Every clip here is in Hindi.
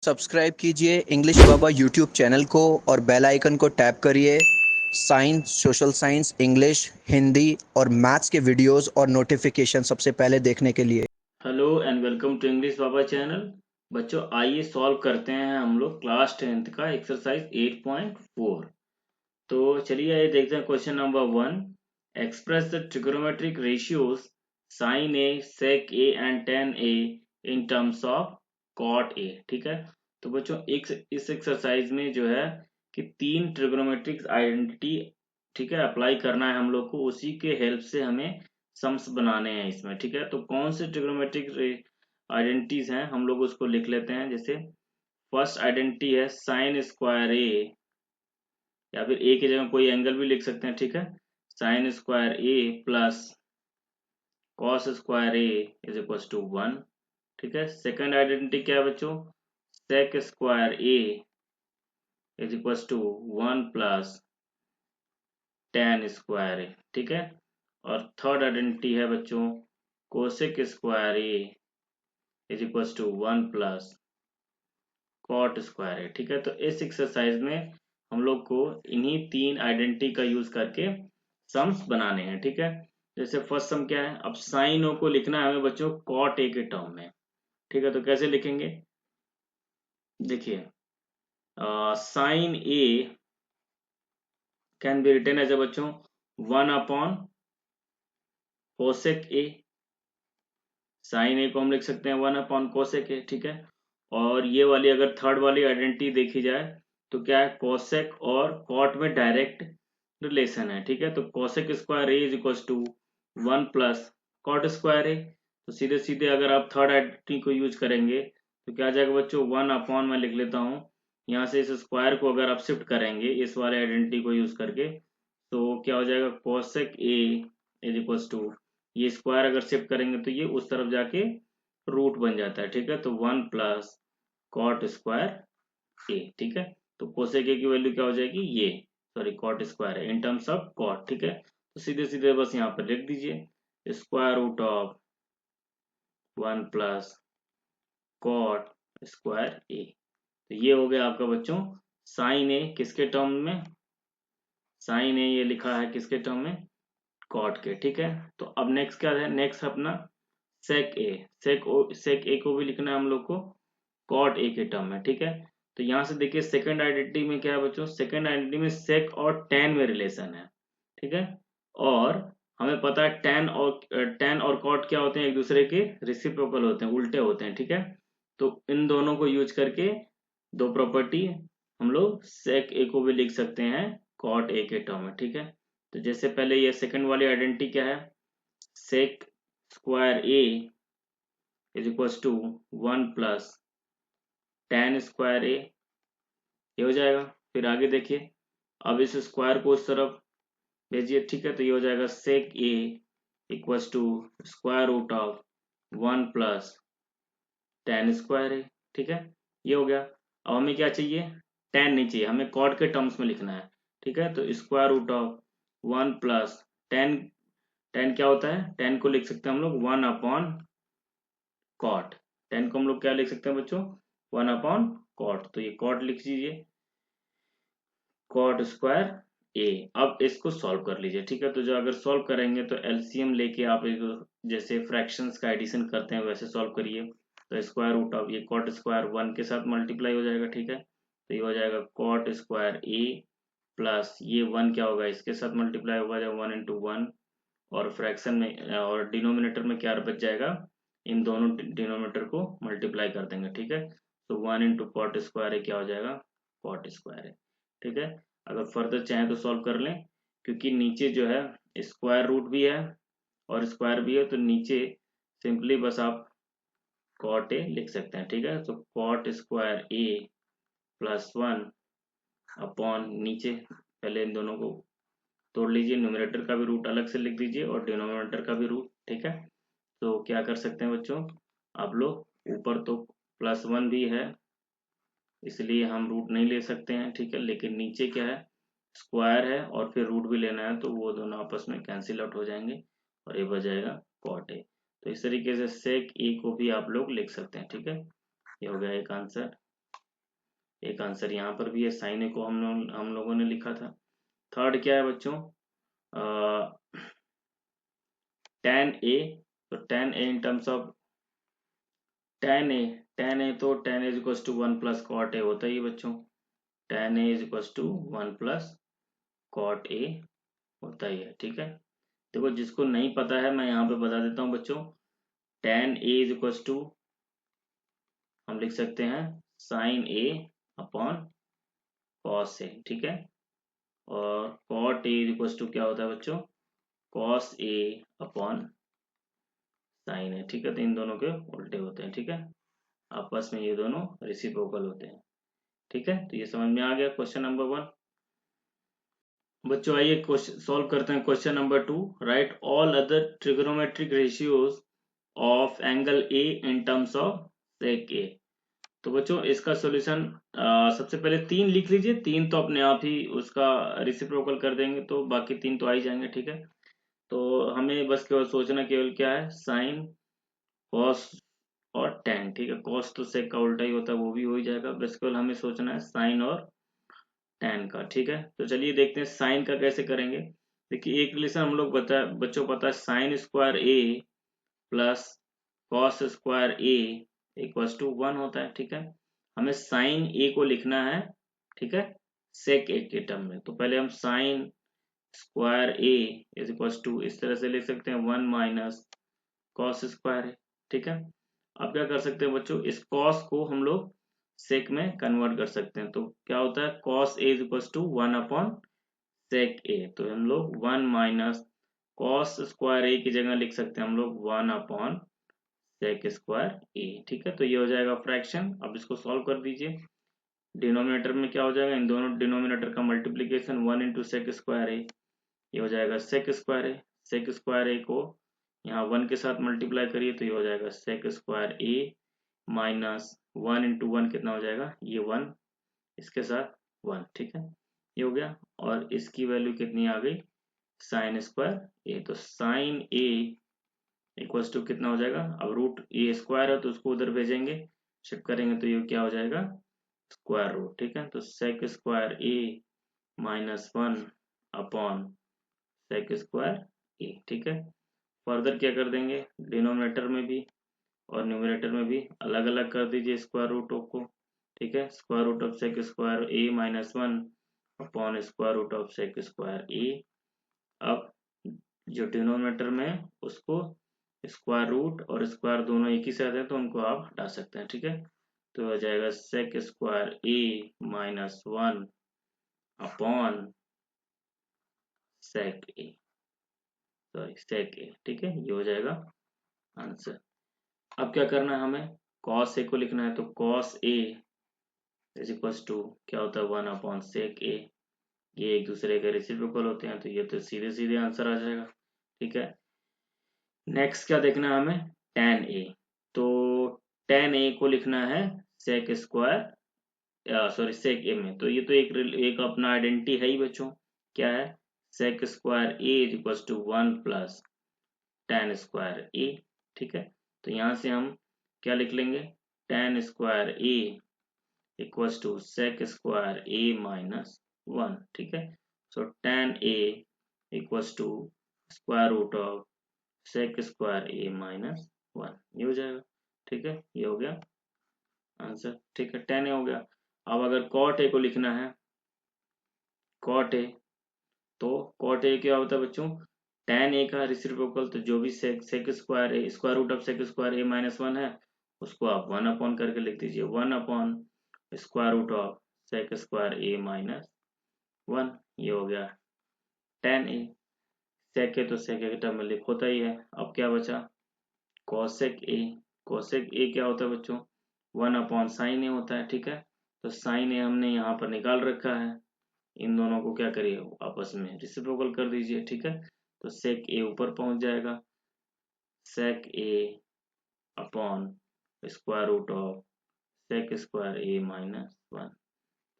सब्सक्राइब कीजिए इंग्लिश बाबा यूट्यूब चैनल को और बेल आइकन को टैप करिए science, social science, English, Hindi और मैथ्स के वीडियोस और नोटिफिकेशन सबसे पहले देखने के लिए। Hello and welcome to English Baba channel. बच्चों आइए सॉल्व करते हैं हम लोग क्लास 10th का एक्सरसाइज 8.4। तो चलिए आइए देखते हैं question number 1। Express the trigonometric ratios sine A, sec A and tan A in terms of cot A. ठीक है, तो बच्चों इस एक्सरसाइज में जो है कि तीन ट्रिगोनोमेट्रिक आइडेंटिटी ठीक है अप्लाई करना है हम लोग को, उसी के हेल्प से हमें सम्स बनाने हैं इसमें। ठीक है, तो कौन से ट्रिग्नोमेट्रिक आइडेंटिटीज हैं हम लोग उसको लिख लेते हैं। जैसे फर्स्ट आइडेंटिटी है साइन स्क्वायर ए, या फिर ए की जगह कोई एंगल भी लिख सकते हैं। ठीक है, sine square A plus cos square A is equal to 1। ठीक है, सेकंड आइडेंटिटी क्या है बच्चों, sec square A is equal to 1 plus tan square A. ठीक है, और थर्ड आइडेंटिटी है बच्चों cosec square A is equal to 1 plus cot square है। ठीक है, तो इस एक्सरसाइज में हम लोग को इन्हीं तीन आइडेंटिटी का यूज करके सम्स बनाने हैं। ठीक है, जैसे फर्स्ट सम क्या है, अब साइन ओ को लिखना है हमें बच्चों कॉट ए के टर्म में। ठीक है, तो कैसे लिखेंगे, देखिए sine A can be written as a बच्चों 1 upon cosec A. Sine A को हम लिख सकते हैं 1 अपॉन कोसेक ए। ठीक है, और ये वाली अगर थर्ड वाली आइडेंटिटी देखी जाए तो क्या है, कोसेक और कॉट में डायरेक्ट रिलेशन है। ठीक है, तो cosec square A is equal to 1 plus cot square A. तो सीधे सीधे अगर आप थर्ड आइडेंटिटी को यूज करेंगे तो क्या आ जाएगा बच्चों, 1 अपॉन मैं लिख लेता हूँ, यहाँ से इस स्क्वायर को अगर आप शिफ्ट करेंगे इस वाले आइडेंटिटी को यूज करके तो क्या हो जाएगा, cosec A is equal to, ये स्क्वायर अगर शिफ्ट करेंगे तो ये उस तरफ जाके रूट बन जाता है। ठीक है, तो 1 प्लस कॉट स्क्वायर ए। ठीक है, तो कोसेक ए की वैल्यू क्या हो जाएगी, ये सॉरी कॉट स्क्वायर है इन टर्म्स ऑफ कॉट। ठीक है, तो सीधे सीधे बस यहाँ पर लिख दीजिए square root of 1 plus cot square A. तो ये हो गया आपका बच्चों साइन ए किसके टर्म में, साइन ए ये लिखा है किसके टर्म में, कॉट के। ठीक है, तो अब नेक्स्ट क्या है, नेक्स्ट अपना सेक ए, सेक ए को भी लिखना है हम लोग को कॉट ए के टर्म में। ठीक है, तो यहाँ से देखिए सेकंड आइडेंटिटी में क्या है बच्चों, सेकंड आइडेंटिटी में सेक और टेन में रिलेशन है। ठीक है, और हमें पता है टेन और कॉट क्या होते हैं, एक दूसरे के रेसिप्रोकल होते हैं, उल्टे होते हैं। ठीक है, तो इन दोनों को यूज करके दो प्रॉपर्टी हम लोग सेक ए को भी लिख सकते हैं कॉट ए के टर्म में। ठीक है, तो जैसे पहले ये सेकंड वाली आइडेंटिटी क्या है, sec square A is equal to 1 plus tan square A, ये हो जाएगा। फिर आगे देखिए, अब इस स्क्वायर को उस तरफ भेजिए। ठीक है, तो ये हो जाएगा sec A equals to square root of 1 plus tan square A. ठीक है, ये हो गया। अब हमें क्या चाहिए, टेन नहीं चाहिए, हमें कॉट के टर्म्स में लिखना है। ठीक है, तो square root of 1 plus tan, tan क्या होता है, टेन को लिख सकते हैं हम लोग 1 अपॉन कॉट। टेन को हम लोग क्या लिख सकते हैं बच्चों, 1 अपॉन कॉट, तो ये कॉट लिख दीजिए कॉट स्क्वायर ए। अब इसको सॉल्व कर लीजिए। ठीक है, तो जो अगर सॉल्व करेंगे तो एलसीएम लेके आप एक जैसे फ्रैक्शंस का एडिशन करते हैं वैसे सॉल्व करिए। तो स्क्वायर रूट ऑफ ये कॉट स्क्वायर 1 के साथ मल्टीप्लाई हो जाएगा। ठीक है, तो ये हो जाएगा कॉट स्क्वायर ए प्लस ये 1 क्या होगा, इसके साथ मल्टीप्लाई होगा जब 1 इंटू 1, और फ्रैक्शन में और डिनोमिनेटर में क्या बच जाएगा, इन दोनों डिनोमिनेटर को मल्टीप्लाई कर देंगे। ठीक है, तो 1 इंटू कॉट स्क्वायर क्या हो जाएगा, कॉट स्क्वायर है। ठीक है, अगर फर्दर चाहें तो सॉल्व कर लें, क्योंकि नीचे जो है स्क्वायर रूट भी है और स्क्वायर भी है, तो नीचे सिंपली बस आप कॉट ए लिख सकते हैं। ठीक है, तो cot square A plus 1 upon नीचे, पहले इन दोनों को तोड़ लीजिए, न्यूमरेटर का भी रूट अलग से लिख दीजिए और डिनोमिनेटर का भी रूट। ठीक है, तो क्या कर सकते हैं बच्चों, आप लोग ऊपर तो प्लस 1 भी है इसलिए हम रूट नहीं ले सकते हैं। ठीक है, लेकिन नीचे क्या है, स्क्वायर है और फिर रूट भी लेना है, तो वो दोनों आपस में कैंसिल आउट हो जाएंगे और ये बच कॉट ए। तो इस तरीके से सेक ए को भी आप लोग लिख सकते हैं। ठीक है, ये हो गया एक आंसर। एक आंसर यहाँ पर भी है, साइन ए को हम लोगों ने लिखा था। थर्ड क्या है बच्चों, tan ए, तो tan A in terms of tan A तो tan is equal to 1 plus cot A होता ही है बच्चों, tan A is equal to 1 plus cot A होता ही है, ठीक है। देखो जिसको नहीं पता है मैं यहाँ पे बता देता हूँ बच्चों, tan A is equal to हम लिख सकते हैं sine A upon cos A, ठीक है। और cot A is equal to क्या होता है बच्चों, कॉस ए अपॉन साइन है, ठीक है। तो इन दोनों के उल्टे होते हैं, ठीक है, आपस में ये दोनों रेसिप्रोकल होते हैं, ठीक है। तो ये समझ में आ गया क्वेश्चन नंबर 1। बच्चों आइए क्वेश्चन सॉल्व करते हैं। Question number 2, write all other trigonometric ratios of angle A in terms of sec A. तो बच्चों इसका सॉल्यूशन सबसे पहले 3 लिख लीजिए, 3 तो अपने आप ही उसका रेसिप्रोकल कर देंगे, तो बाकी 3 तो आ ही जाएंगे, ठीक है। तो हमें बस केवल सोचना केवल क्या है, साइन कॉस और टेन, ठीक है। कॉस तो सेक का उल्टा ही होता है, वो भी हो ही जाएगा, बस केवल हमें सोचना है साइन और टेन का, ठीक है। तो चलिए देखते हैं साइन का कैसे करेंगे। देखिए एक रिलेशन हम लोग बच्चों पता है, sine square A plus cos square A equals to 1 होता है, ठीक है। हमें साइन ए को लिखना है, ठीक है, सेक ए के टर्म में। तो पहले हम sine square A is equals to इस तरह से लिख सकते हैं 1 माइनस कॉस स्क्वायर है, ठीक है। अब क्या कर सकते हैं बच्चों, इस कॉस को हम लोग सेक में कन्वर्ट कर सकते हैं। तो क्या होता है, cos A is equal to 1 upon sec A. तो हम लोग 1 माइनस कॉस स्क्वायर ए की जगह लिख सकते हैं हम लोग 1 अपॉन सेक स्क्वायर ए, ठीक है। तो ये हो जाएगा फ्रैक्शन। अब इसको सॉल्व कर दीजिए। डिनोमिनेटर में क्या हो जाएगा, इन दोनों डिनोमिनेटर का multiplication 1 into sec square A, ये हो जाएगा सेक स्क्वायर ए। सेक स्क्वायर ए को यहाँ 1 के साथ मल्टीप्लाई करिए तो ये हो जाएगा sec square A minus 1 into 1 कितना हो जाएगा, ये 1 इसके साथ 1, ठीक है, ये हो गया। और इसकी वैल्यू कितनी आ गई, साइन स्क्वायर ए। तो साइन ए इक्वल्स टू कितना हो जाएगा, अब रूट ए स्क्वायर है तो उसको उधर भेजेंगे, शिफ्ट करेंगे तो ये क्या हो जाएगा, स्क्वायर रूट, ठीक है। तो सेक square A minus 1 upon sec square A, ठीक है। फर्दर क्या कर देंगे, डिनोमिनेटर में भी और न्यूमरेटर में भी अलग अलग कर दीजिए स्क्वायर रूट को, ठीक है। Square root of sec square A minus 1 upon square root of sec square A. अब जो डिनोमिनेटर में उसको स्क्वायर रूट और स्क्वायर दोनों एक ही साथ है तो उनको आप हटा सकते हैं, ठीक है। तो हो जाएगा sec square A minus 1 upon sec A, sorry सेक ए, ठीक है, ये हो जाएगा आंसर। अब क्या करना है हमें, कॉस ए को लिखना है, तो cos A is equals to क्या होता है 1 अपॉन सेक ए। ये एक दूसरे के रेसिप्रोकल होते हैं तो ये तो सीधे सीधे आंसर आ जाएगा, ठीक है। नेक्स्ट क्या देखना है हमें, tan ए। तो tan ए को लिखना है सेक स्क्वायर सॉरी सेक ए में। तो ये तो एक अपना आइडेंटिटी है ही बच्चों, क्या है, sec square A is equals to 1 plus tan square A, ठीक है। तो यहाँ से हम क्या लिख लेंगे, tan square A equals to sec square A minus 1, ठीक है। So tan A equals to square root of sec square A minus 1, ये हो जाएगा, ठीक है, ये हो गया आंसर, ठीक है, tan ए हो गया। अब अगर cot ए को लिखना है, cot ए, तो cot ए क्या होता है बच्चों, tan ए का रेसिप्रोकल, तो जो भी sec square A square root of sec square A minus 1 है उसको आप 1 अपॉन करके लिख दीजिए, 1 upon square root of sec square A minus 1, ये हो गया tan ए। सेक ए तो सेक ए के टर्म में लिख होता ही है। अब क्या बचा, कोसेक ए। कोसेक ए क्या होता है बच्चों, 1 अपॉन साइन ए होता है, ठीक है। तो साइन ए हमने यहाँ पर निकाल रखा है, इन दोनों को क्या करिए आपस में रेसिप्रोकल कर दीजिए, ठीक है। तो सेक ए ऊपर पहुंच जाएगा, sec A upon square root of sec square A minus 1।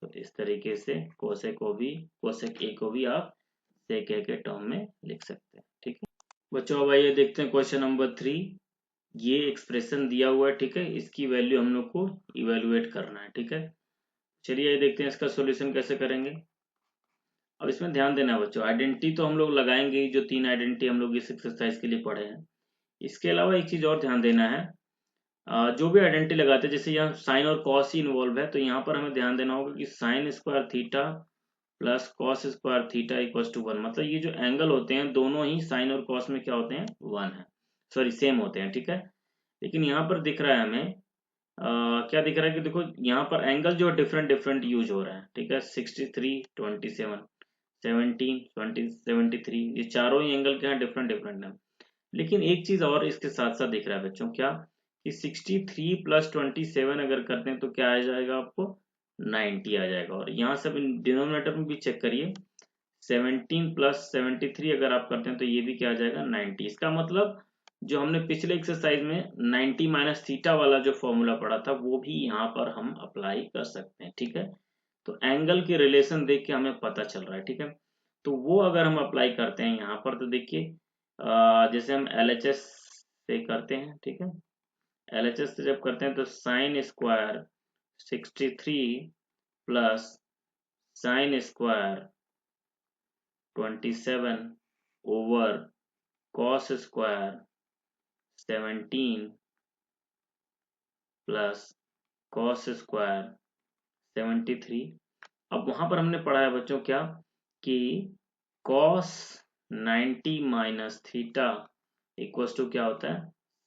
तो इस तरीके से कोसेक ए को भी आप सेक ए के टर्म में लिख सकते हैं, ठीक है बच्चों। अब आइए देखते हैं क्वेश्चन नंबर 3। ये एक्सप्रेशन दिया हुआ है, ठीक है, इसकी वैल्यू हम लोग को इवेलुएट करना है, ठीक है। चलिए ये देखते हैं इसका सॉल्यूशन कैसे करेंगे। अब इसमें ध्यान देना है बच्चों, आइडेंटिटी तो हम लोग लगाएंगे ही, जो 3 आइडेंटिटी हम लोग इस एक्सरसाइज के लिए पढ़े हैं। इसके अलावा एक चीज और ध्यान देना है, जो भी आइडेंटिटी लगाते हैं, जैसे यहाँ साइन और कॉस ही इन्वॉल्व है, तो यहाँ पर हमें ध्यान देना होगा कि sine square theta plus cos square theta equals to 1। मतलब ये जो एंगल होते हैं दोनों ही साइन और कॉस में क्या होते हैं, 1 है, सॉरी सेम होते हैं, ठीक है। लेकिन यहाँ पर दिख रहा है हमें क्या दिख रहा है कि देखो यहाँ पर एंगल जो डिफरेंट डिफरेंट यूज हो रहा है, ठीक है। 63, 27, 17, 20, 73, ये चारों ही एंगल के यहाँ डिफरेंट डिफरेंट है। लेकिन एक चीज और इसके साथ साथ दिख रहा है बच्चों, क्या कि 63 प्लस 27 अगर करते हैं तो क्या आ जाएगा आपको, 90 आ जाएगा। और यहाँ से डिनोमिनेटर में भी चेक करिए, 17 प्लस 73 अगर आप करते हैं तो ये भी क्या आ जाएगा, 90। इसका मतलब जो हमने पिछले एक्सरसाइज में 90 माइनस थीटा वाला जो फॉर्मूला पढ़ा था वो भी यहाँ पर हम अप्लाई कर सकते हैं, ठीक है। तो एंगल की रिलेशन देख के हमें पता चल रहा है, ठीक है। तो वो अगर हम अप्लाई करते हैं यहाँ पर तो देखिए, जैसे हम LHS से करते हैं, ठीक है। LHS से जब करते हैं तो sine square 63 plus sine square 27 over cos square 17 plus cos square 73। अब वहां पर हमने पढ़ा है बच्चों क्या कि cos 90 minus theta equals to क्या होता है,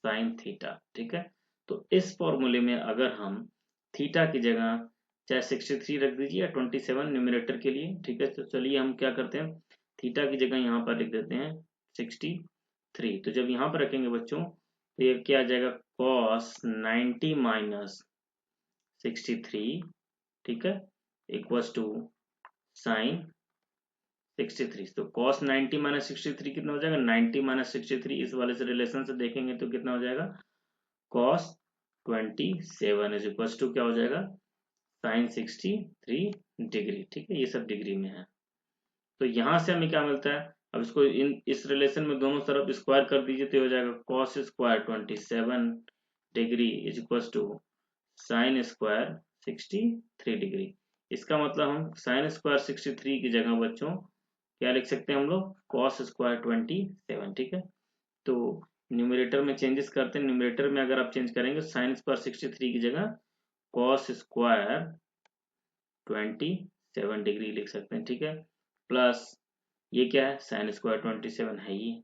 साइन थीटा, ठीक है। तो इस फॉर्मूले में अगर हम थीटा की जगह चाहे 63 रख दीजिए या 27 न्यूमरेटर के लिए, ठीक है। तो चलिए हम क्या करते हैं, थीटा की जगह यहाँ पर लिख देते हैं 63। तो जब यहाँ पर रखेंगे बच्चों तो ये क्या आ जाएगा, कॉस 90 माइनस 63, ठीक है, इक्वल्स टू साइन 63। तो cos 90 माइनस 63 कितना हो जाएगा, 90 माइनस 63। इस वाले से रिलेशन से देखेंगे तो कितना हो जाएगा, cos 27 इज इक्वल टू क्या हो जाएगा, साइन 63 डिग्री, ठीक है। ये सब डिग्री में है। तो यहाँ से हमें क्या मिलता है, अब इसको इस रिलेशन में दोनों तरफ स्क्वायर कर दीजिए तो हो जाएगा cos square 27 degree is equal to sine square 63 degree. इसका मतलब हम साइन स्क्वायर 63 की जगह बच्चों क्या लिख सकते हैं हम लोग, cos स्क्वायर 27, ठीक है। तो न्यूमरेटर में चेंजेस करते हैं, न्यूमरेटर में अगर आप चेंज करेंगे साइन स्क्वायर 63 की जगह cos स्क्वायर 27 डिग्री लिख सकते हैं, ठीक है। प्लस ये क्या है, साइन स्क्वायर 27 है, ये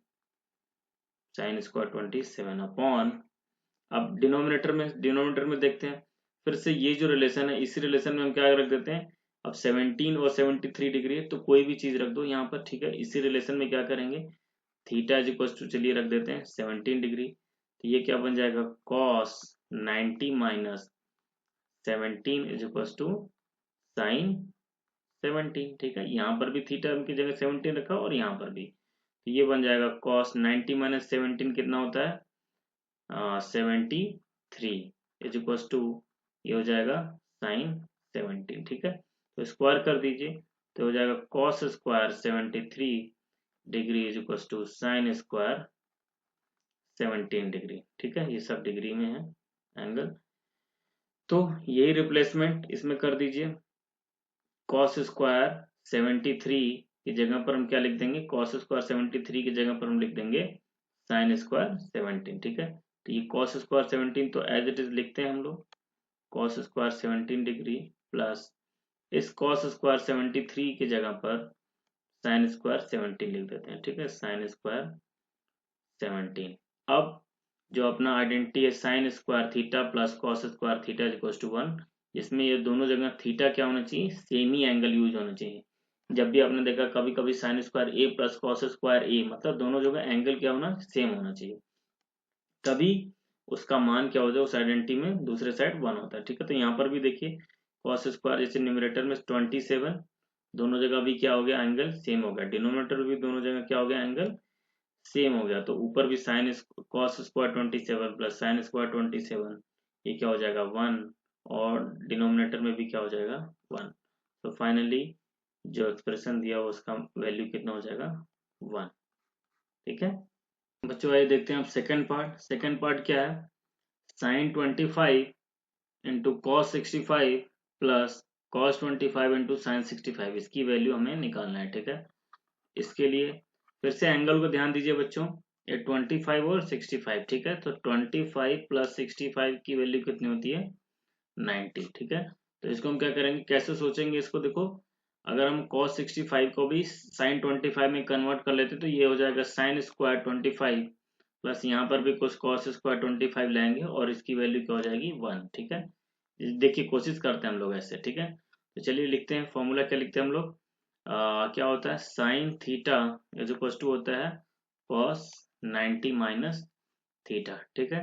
साइन स्क्वायर 27 अपॉन, अब डिनोमिनेटर में देखते हैं फिर से ये जो रिलेशन है, इसी रिलेशन में हम क्या रख देते हैं, अब 17 और 73 डिग्री है तो कोई भी चीज रख दो यहाँ पर, ठीक है। इसी रिलेशन में क्या करेंगे, थीटा इज इक्वल टू चलिए रख देते हैं 17 डिग्री। तो ये क्या बन जाएगा, cos 90 minus 17 is equal to sine 17, ठीक है। यहाँ पर भी थीटा की जगह 17 रखा और यहाँ पर भी, तो ये बन जाएगा cos 90 माइनस 17 कितना होता है, 73 इज इक्वल टू ये हो जाएगा साइन 17, ठीक है। तो स्क्वायर कर दीजिए तो हो जाएगा cos square 73 degree is equal to sine square 17 degree, ठीक है। ये सब डिग्री में है एंगल। तो यही रिप्लेसमेंट इसमें कर दीजिए, cos स्क्वायर 73 की जगह पर हम क्या लिख देंगे, cos स्क्वायर 73 की जगह पर हम लिख देंगे साइन स्क्वायर 17, ठीक है। तो ये cos स्क्वायर 17 तो एज इट इज लिखते हैं हम लोग, cos स्क्वायर 17 डिग्री प्लस इस cos स्क्वायर 73 की जगह पर साइन स्क्वायर 17 लिख देते हैं, ठीक है, साइन स्क्वायर 17। अब जो अपना आइडेंटिटी है sine square theta plus cos square theta equal to 1, इसमें ये दोनों जगह थीटा क्या होना चाहिए, सेम ही एंगल यूज होना चाहिए। जब भी आपने देखा कभी कभी sign square A plus cos square ए, मतलब दोनों जगह एंगल क्या होना, सेम होना चाहिए, तभी उसका मान क्या हो जाए उस आइडेंटिटी में दूसरे साइड 1 होता है, ठीक है। तो यहाँ पर भी देखिए कॉस स्क्वायर जैसे न्यूमरेटर में 27, दोनों जगह भी क्या हो गया, एंगल सेम हो गया, डिनोमिनेटर भी दोनों जगह क्या हो गया, एंगल सेम हो गया। तो ऊपर भी sine cos square 27 plus sine square 27, ये क्या हो जाएगा 1, और डिनोमिनेटर में भी क्या हो जाएगा 1। तो फाइनली जो एक्सप्रेशन दिया हो उसका वैल्यू कितना हो जाएगा 1, ठीक है। बच्चों आइए देखते हैं अब सेकेंड पार्ट क्या है, sine 25 into cos 65 plus cos 25 into sine 65, इसकी वैल्यू हमें निकालना है, ठीक है। इसके लिए फिर से एंगल को ध्यान दीजिए बच्चों, ये 25 और 65, ठीक है। तो 25 प्लस 65 की वैल्यू कितनी होती है, 90, ठीक है। तो इसको हम क्या करेंगे, कैसे सोचेंगे इसको, देखो अगर हम cos 65 को भी sin 25 में कन्वर्ट कर लेते तो ये हो जाएगा sin स्क्वायर 25 प्लस यहाँ पर भी कुछ cos स्क्वायर 25 लाएंगे और इसकी वैल्यू क्या हो जाएगी 1, ठीक है। देखिए कोशिश करते हैं हम लोग ऐसे, ठीक है। तो चलिए लिखते हैं, फॉर्मूला क्या लिखते हैं हम लोग, क्या होता है sine theta is equal to होता है cos 90 माइनस थीटा, ठीक है।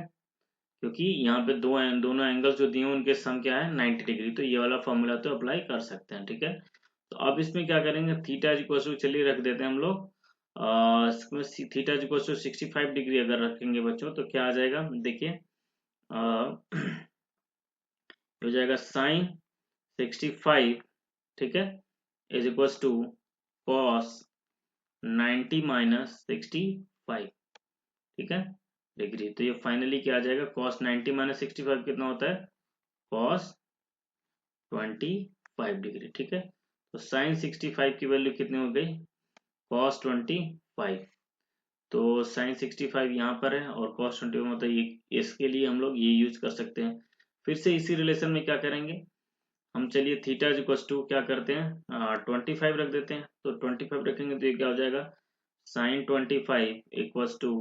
क्योंकि यहाँ पे दोनों एंगल्स जो दिए हैं उनके सम क्या है 90 डिग्री, तो ये वाला फॉर्मूला तो अप्लाई कर सकते हैं, ठीक है। तो अब इसमें क्या करेंगे, थीटा इक्वल टू चलिए रख देते हैं हम लोग, इसमें थीटा इक्वल टू 65 डिग्री अगर रखेंगे बच्चों तो क्या आ जाएगा, देखिए हो जाएगा साइन 65, ठीक है, is equal to cos 90 minus 65, ठीक है, डिग्री। तो ये फाइनली क्या आ जाएगा, cos 90 माइनस 65 कितना होता है, cos 25 डिग्री, ठीक है। तो sin 65 की वैल्यू कितनी हो गई, cos 25। तो sin 65 यहाँ पर है और cos 25 मतलब ये, इसके लिए हम लोग ये यूज कर सकते हैं। फिर से इसी रिलेशन में क्या करेंगे हम, चलिए थीटा इक्वल टू क्या करते हैं 25 रख देते हैं। तो 25 रखेंगे तो ये क्या हो जाएगा, sin 25 equals to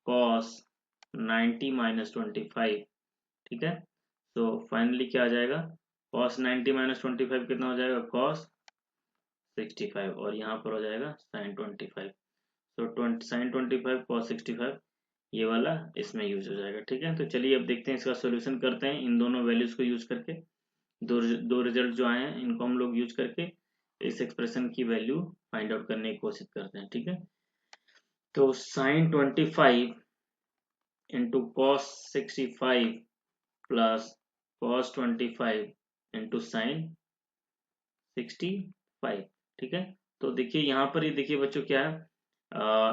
cos 90 minus 25, ठीक है। तो फाइनली क्या आ जाएगा, cos 90 माइनस 25 कितना हो जाएगा, cos 65 और यहाँ पर हो जाएगा sin 25। तो sin 25 cos 65 ये वाला इसमें यूज हो जाएगा, ठीक है। तो चलिए अब देखते हैं इसका सॉल्यूशन करते हैं, इन दोनों वैल्यूज को यूज करके दो रिजल्ट जो आए हैं इनको हम लोग यूज करके इस एक्सप्रेशन की वैल्यू फाइंड आउट करने की कोशिश करते हैं, ठीक है। तो sin 25 into cos 65 plus cos 25 into sine 65, ठीक है। तो देखिए यहाँ पर ही देखिए बच्चों क्या है,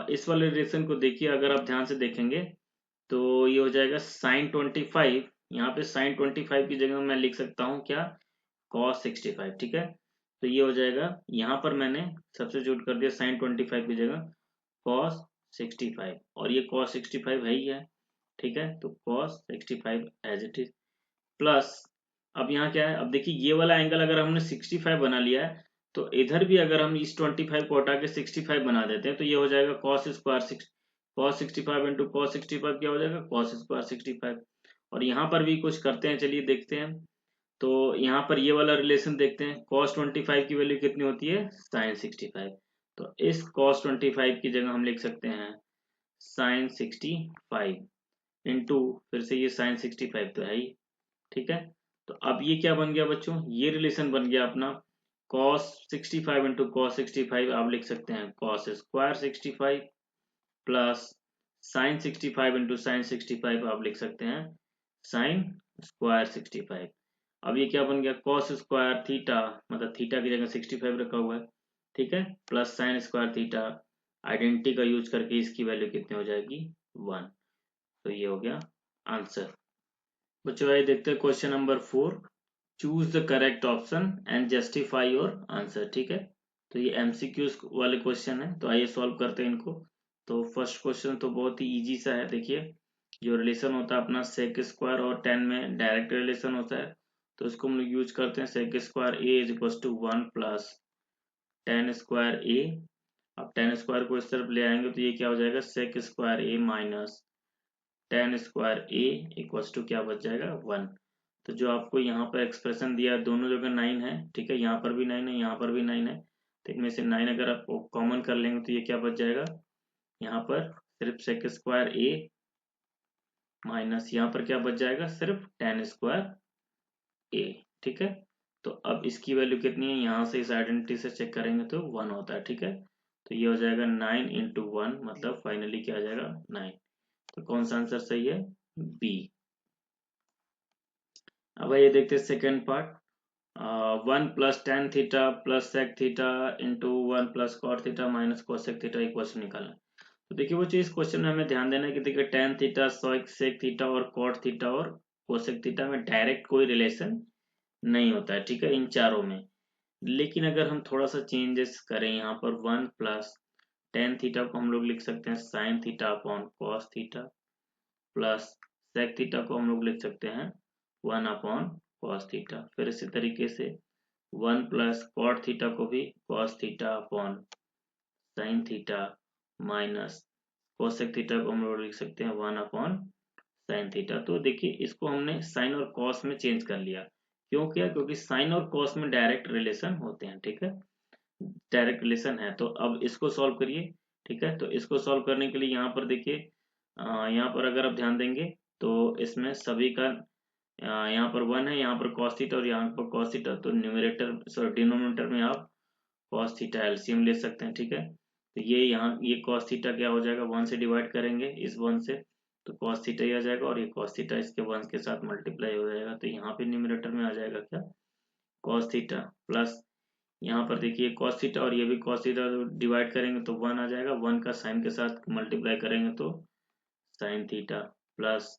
इस वाले रिलेशन को देखिए, अगर आप ध्यान से देखेंगे तो ये हो जाएगा साइन 25, यहाँ पे साइन 25 की जगह मैं लिख सकता हूँ क्या, cos 65, ठीक है। तो ये हो जाएगा, यहाँ पर मैंने सब्स्टिट्यूट कर दिया साइन 25 की जगह cos 65 और ये cos 65 है ही है, ठीक है। तो cos 65 as it is plus, अब यहाँ क्या है, अब देखिए ये वाला एंगल अगर हमने 65 बना लिया है तो इधर भी अगर हम इस 25 को हटा के 65 बना देते हैं तो ये हो जाएगा cos square cos 65 into cos 65 क्या हो जाएगा, cos स्क्वायर 65। और यहाँ पर भी कुछ करते हैं, चलिए देखते हैं। तो यहाँ पर ये वाला रिलेशन देखते हैं, cos 25 की वैल्यू कितनी होती है, sin 65। तो इस cos 25 की जगह हम लिख सकते हैं sin 65 इंटू फिर से ये sin 65 तो है ही, ठीक है। तो अब ये क्या बन गया बच्चों, ये रिलेशन बन गया अपना cos 65 इंटू cos 65, आप लिख सकते हैं cos square 65 plus sin 65 into sine 65, आप लिख सकते हैं sin स्क्वायर 65। अब ये क्या बन गया, cos स्क्वायर थीटा, मतलब थीटा की जगह 65 रखा हुआ है, ठीक है, plus sine square theta, identity का यूज करके इसकी वैल्यू कितनी हो जाएगी 1। तो ये हो गया आंसर। बच्चों आइए देखते हैं question number 4, choose the correct option and justify your answer, ठीक है। तो ये एमसीक्यूज वाले क्वेश्चन है, तो आइए सॉल्व करते हैं इनको। तो फर्स्ट क्वेश्चन तो बहुत ही इजी सा है, देखिए जो रिलेशन होता है अपना सेक स्क्वायर और tan में डायरेक्ट रिलेशन होता है, तो इसको हम लोग यूज करते हैं sec square A is equal to 1 plus tan square A. अब tan स्क्वायर को इस तरफ ले आएंगे तो ये क्या हो जाएगा, sec square A minus tan square A equals to क्या बच जाएगा 1। तो जो आपको यहाँ पर एक्सप्रेशन दिया है दोनों जगह 9 है, ठीक है, यहाँ पर भी 9 है, यहाँ पर भी 9 है। तो इनमें से 9 अगर आप कॉमन कर लेंगे तो ये क्या बच जाएगा, यहाँ पर सिर्फ सेक स्क्वायर ए माइनस यहाँ पर क्या बच जाएगा, सिर्फ tan स्क्वायर ए, ठीक है। तो अब इसकी वैल्यू कितनी है, यहाँ से इस आइडेंटिटी से चेक करेंगे तो 1 होता है, ठीक है। तो ये हो जाएगा 9 इंटू 1, मतलब फाइनली क्या आ जाएगा 9। तो कौन सा आंसर सही है, बी। अब ये देखते हैं second part, 1 plus tan theta plus sec theta into 1 plus cot theta minus cosec theta equation निकालना है। तो देखिए वो चीज क्वेश्चन में हमें ध्यान देना है कि देखिए tan थीटा सेक थीटा और कॉट थीटा और कोसेक थीटा में डायरेक्ट कोई रिलेशन नहीं होता है, ठीक है, इन चारों में। लेकिन अगर हम थोड़ा सा चेंजेस करें यहाँ पर 1 + tan थीटा को हम लोग लिख सकते हैं sine theta upon cos theta, plus sec theta को हम लोग लिख सकते हैं 1/cos थीटा। फिर इसी तरीके से 1 + cot थीटा को भी cos theta upon sine theta, minus cosec theta को हम लोग लिख सकते हैं 1/sin थीटा। तो देखिए इसको हमने साइन और कॉस में चेंज कर लिया। क्यों किया? क्योंकि साइन और कॉस में डायरेक्ट रिलेशन होते हैं, ठीक है, डायरेक्ट रिलेशन है। तो अब इसको सॉल्व करिए, ठीक है। तो इसको सॉल्व करने के लिए यहाँ पर देखिए, यहाँ पर अगर आप ध्यान देंगे तो इसमें सभी का यहाँ पर 1 है, यहाँ पर cos थीटा और यहाँ पर cos थीटा, तो न्यूमरेटर सॉरी डिनोमिनेटर में आप cos थीटा एलसीएम ले सकते हैं, ठीक है। तो ये यहाँ ये cos थीटा क्या हो जाएगा, 1 से डिवाइड करेंगे इस 1 से, तो cos थीटा ही आ जाएगा, और ये cos थीटा इसके 1 के साथ मल्टीप्लाई हो जाएगा, तो यहाँ पे न्यूमरेटर में आ जाएगा क्या, cos थीटा, प्लस यहाँ पर देखिए cos थीटा और ये भी cos थीटा डिवाइड करेंगे तो 1 आ जाएगा, 1 का साइन के साथ मल्टीप्लाई करेंगे तो साइन थीटा, प्लस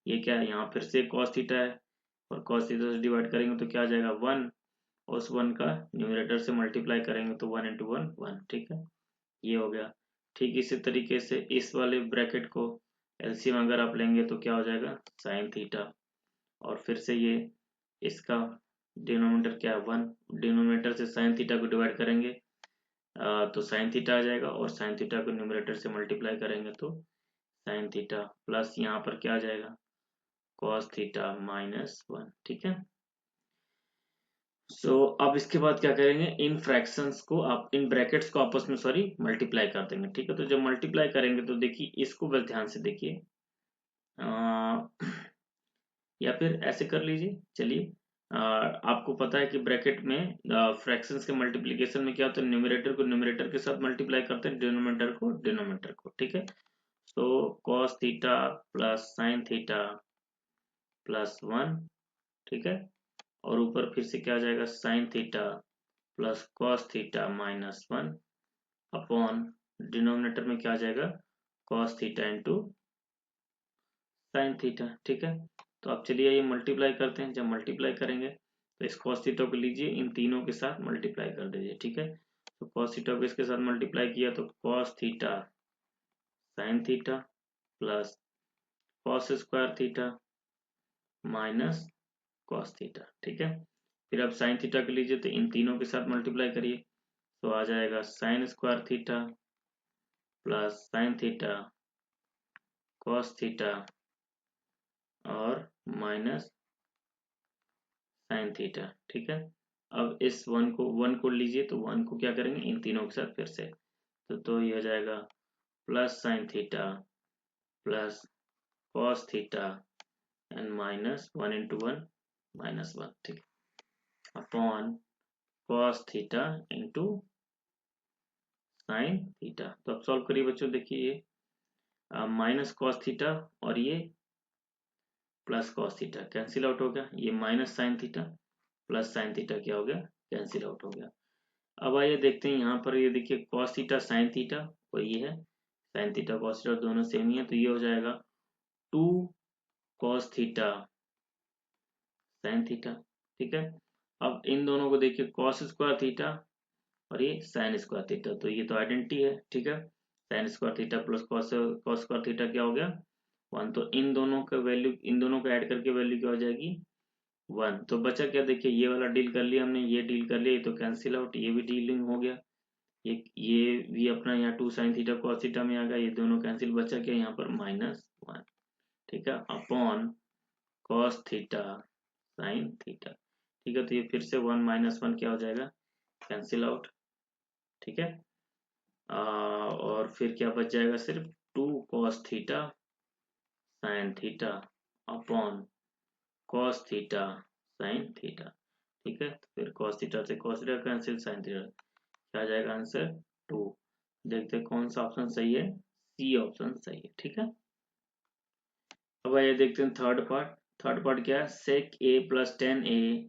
ये क्या है, यहाँ फिर से cos थीटा है और cos थीटा से डिवाइड करेंगे तो क्या आ जाएगा 1, और उस 1 का न्यूमरेटर से मल्टीप्लाई करेंगे तो 1 × 1 1, ठीक है, ये हो गया। ठीक इसी तरीके से इस वाले ब्रैकेट को एलसीएम अगर आप लेंगे तो क्या हो जाएगा साइन थीटा, और फिर से ये इसका डिनोमिनेटर क्या है 1, डिनोमिनेटर से साइन थीटा को डिवाइड करेंगे तो साइन थीटा आ जाएगा, और साइन थीटा को न्यूमरेटर से मल्टीप्लाई करेंगे तो साइन थीटा, प्लस यहाँ पर क्या आ जाएगा cos थीटा -1, ठीक है। सो अब इसके बाद क्या करेंगे, इन फ्रैक्शंस को आप इन ब्रैकेट्स को आपस में सॉरी मल्टीप्लाई कर देंगे, ठीक है। तो जब मल्टीप्लाई करेंगे तो देखिए इसको बस ध्यान से देखिए, या फिर ऐसे कर लीजिए, चलिए आपको पता है कि ब्रैकेट में फ्रैक्शंस के मल्टीप्लिकेशन में क्या होता है, न्यूमरेटर को न्यूमरेटर के साथ मल्टीप्लाई करते हैं, डिनोमिनेटर को डिनोमिनेटर को, ठीक है। तो cos theta plus sine theta +1, ठीक है, और ऊपर फिर से क्या आ जाएगा sine theta plus cos theta -1 upon denominator में क्या आ जाएगा cos theta into sine theta, ठीक है। तो अब चलिए ये मल्टीप्लाई करते हैं, जब मल्टीप्लाई करेंगे तो इस cos थीटा को लीजिए इन तीनों के साथ मल्टीप्लाई कर दीजिए, ठीक है। तो cos थीटा को इसके साथ मल्टीप्लाई किया तो cos theta sine theta plus cos square theta minus cos theta, ठीक है। फिर अब साइन थीटा को लीजिए तो इन तीनों के साथ मल्टीप्लाई करिए तो आ जाएगा sine square theta plus sine theta cos theta और माइनस साइन थीटा, ठीक है। अब इस 1 को लीजिए तो 1 को क्या करेंगे इन तीनों के साथ फिर से, तो ये हो जाएगा plus sine theta plus cos theta and -1 × 1 -1, ठीक है, upon cos theta into sine theta. तो अब सॉल्व करिए बच्चों, देखिए ये माइनस कॉस थीटा और ये plus cos theta cancel out हो गया, ये minus sine theta plus sine theta क्या हो गया कैंसिल आउट हो गया। अब आइए देखते हैं यहाँ पर, ये देखिए कॉस थीटा साइन थीटा और ये है साइन थीटा कॉस थीटा दोनों सेम ही है, तो ये हो जाएगा 2 कॉस थीटा साइन थीटा, ठीक है। अब इन दोनों को देखिए कॉस स्क्वायर थीटा और ये साइन स्क्वायर थीटा, तो ये तो आइडेंटिटी है, ठीक है। Sine square theta plus cos cos square theta क्या हो गया 1, तो इन दोनों का वैल्यू इन दोनों को ऐड करके वैल्यू क्या हो जाएगी 1। तो बचा क्या, देखिए ये वाला डील कर लिया हमने, ये डील कर लिया, ये तो कैंसिल आउट, ये भी डीलिंग हो गया, ये भी अपना यहाँ 2 साइन थीटा कॉस थीटा में आ गया, ये दोनों कैंसिल, बचा क्या यहाँ पर -1, ठीक है, upon cos theta sine theta, ठीक है। तो ये फिर से 1 -1 क्या हो जाएगा कैंसिल आउट, ठीक है। और फिर क्या बच जाएगा सिर्फ 2 cos theta sine theta upon cos theta sine theta, ठीक है। तो फिर cos थीटा से cos theta cancel, sine theta, क्या आ जाएगा आंसर 2। देखते हैं कौन सा ऑप्शन सही है, सी ऑप्शन सही है, ठीक है। अब आइए देखते हैं थर्ड पार्ट क्या है, sec a plus 10a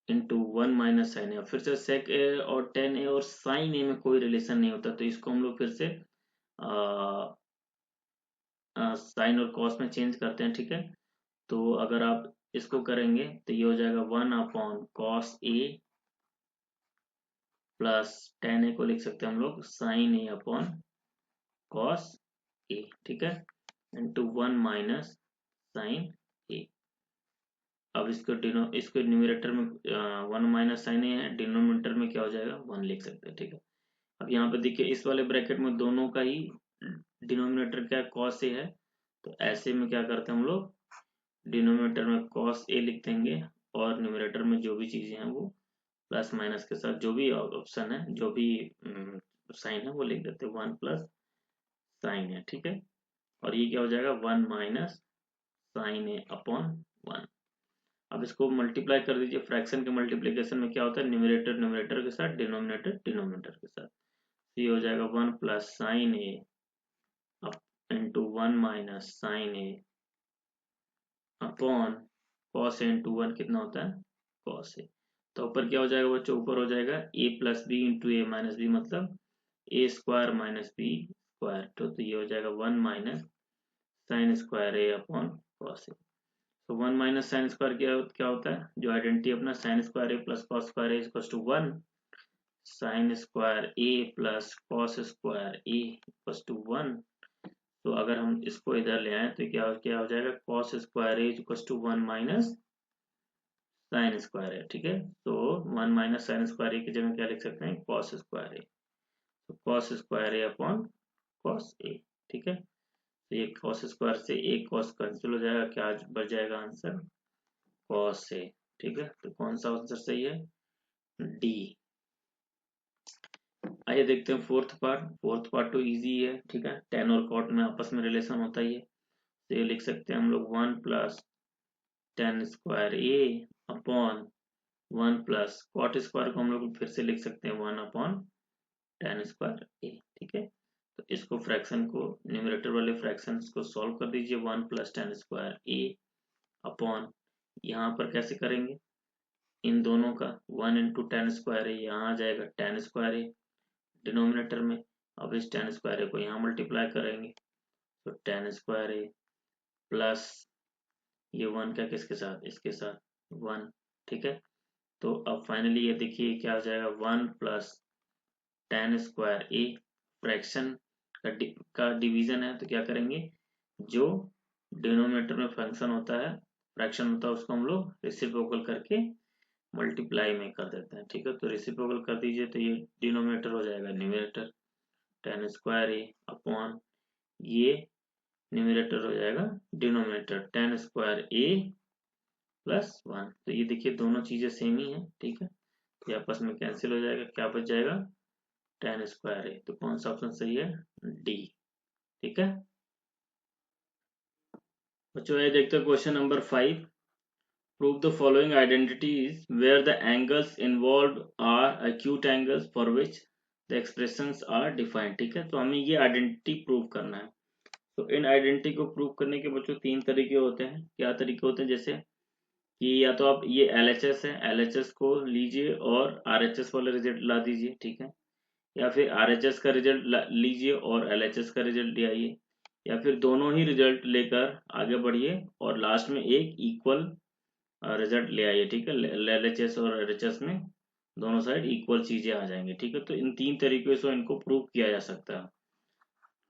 into 1 minus sine A. फिर से sec a और 10a और साइन ए में कोई रिलेशन नहीं होता, तो इसको हम लोग फिर से साइन और कॉस में चेंज करते हैं, ठीक है। तो अगर आप इसको करेंगे तो ये हो जाएगा 1/cos A plus tan A को लिख सकते हैं हम लोग sin A/cos A, ठीक है, इंटू 1 माइनस sin A। अब इसको न्यूमरेटर में 1 माइनस sin A है, डिनोमिनेटर में क्या हो जाएगा 1 लिख सकते हैं, ठीक है। अब यहाँ पे देखिए इस वाले ब्रैकेट में दोनों का ही डिनोमिनेटर क्या है cos A है, तो ऐसे में क्या करते हैं हम लोग डिनोमिनेटर में cos A लिख देंगे और न्यूमरेटर में जो भी चीजें हैं वो प्लस माइनस के साथ जो भी ऑप्शन है जो भी साइन है वो लिख देते हैं 1 प्लस साइन है, ठीक है। और ये क्या हो जाएगा 1 माइनस साइन ए अपॉन 1। अब इसको मल्टीप्लाई कर दीजिए, फ्रैक्शन के मल्टीप्लिकेशन में क्या होता है न्यूमरेटर न्यूमरेटर के साथ डिनोमिनेटर डिनोमिनेटर के साथ, तो ये हो जाएगा 1 plus sine a into 1 minus sine A upon cos a into 1 कितना होता है कॉस ए। तो ऊपर क्या हो जाएगा बच्चों, ऊपर हो जाएगा a plus B into A minus B, मतलब a square minus B square, तो ये हो जाएगा 1 minus sine square A upon cos A. तो 1 माइनस साइन स्क्वायर क्या होता है, जो आइडेंटिटी अपना sine square A plus cos square A equals to 1, sine square A plus cos square A equals to 1। तो अगर हम इसको इधर ले आए तो क्या क्या हो जाएगा cos square A equals to 1 minus sine square A, ठीक है। तो 1 माइनस साइन स्क्वायर ए की जगह क्या लिख सकते हैं कॉस स्क्वायर ए, तो cos square A upon cos A, ठीक है। तो ये कॉस स्क्वायर से एक कॉस कैंसिल हो जाएगा, क्या बच जाएगा आंसर कॉस ए, ठीक है। तो कौन सा आंसर सही है डी। आइए देखते हैं फोर्थ पार्ट तो इजी है, ठीक है, टेन और कॉट में आपस में रिलेशन होता ही है, तो ये लिख सकते हैं हम लोग 1 plus tan square A upon 1 plus cot square को हम लोग फिर से लिख सकते हैं 1 अपॉन टेन स्क्वायर ए, ठीक है। तो इसको फ्रैक्शन को न्यूमरेटर वाले फ्रैक्शन को सॉल्व कर दीजिए 1 plus tan square A upon, यहाँ पर कैसे करेंगे इन दोनों का 1 इंटू टेन स्क्वायर ए, यहाँ आ जाएगा टेन स्क्वायर ए डिनोमिनेटर में, अब इस टेन स्क्वायर ए को यहाँ मल्टीप्लाई करेंगे तो टेन स्क्वायर ए प्लस ये 1 का किसके साथ इसके साथ 1, ठीक है। तो अब फाइनली ये देखिए क्या हो जाएगा 1 प्लस टेन स्क्वायर ए, फ्रैक्शन का डिवीजन है तो क्या करेंगे जो डिनोमिनेटर में फंक्शन होता है फ्रैक्शन होता है उसको हम लोग रेसिप्रोकल करके मल्टीप्लाई में कर देते हैं, ठीक है। तो रेसिप्रोकल कर दीजिए तो ये डिनोमिनेटर हो जाएगा numerator ten square A upon ये न्यूमरेटर हो जाएगा denominator ten square A plus 1। तो ये देखिए दोनों चीजें सेम ही है, ठीक है, तो ये आपस में कैंसिल हो जाएगा, क्या बच जाएगा टेन स्क्वायर ए। तो कौन सा ऑप्शन सही है डी, ठीक है। बच्चों ये देखते हैं question number 5, prove the following identities where the angles involved are acute angles for which the expressions are defined, ठीक है। तो हमें ये आइडेंटिटी प्रूव करना है, तो इन आइडेंटिटी को प्रूव करने के बच्चों तीन तरीके होते हैं, क्या तरीके होते हैं, जैसे कि या तो आप ये LHS है LHS को लीजिए और RHS वाला रिजल्ट ला दीजिए, ठीक है, या फिर RHS का रिजल्ट लीजिए और LHS का रिजल्ट ले आइए, या फिर दोनों ही रिजल्ट लेकर आगे बढ़िए और लास्ट में एक इक्वल रिजल्ट ले आइए, ठीक है। LHS और RHS में दोनों साइड इक्वल चीजें आ जाएंगे, ठीक है। तो इन तीन तरीकों से इनको प्रूव किया जा सकता है,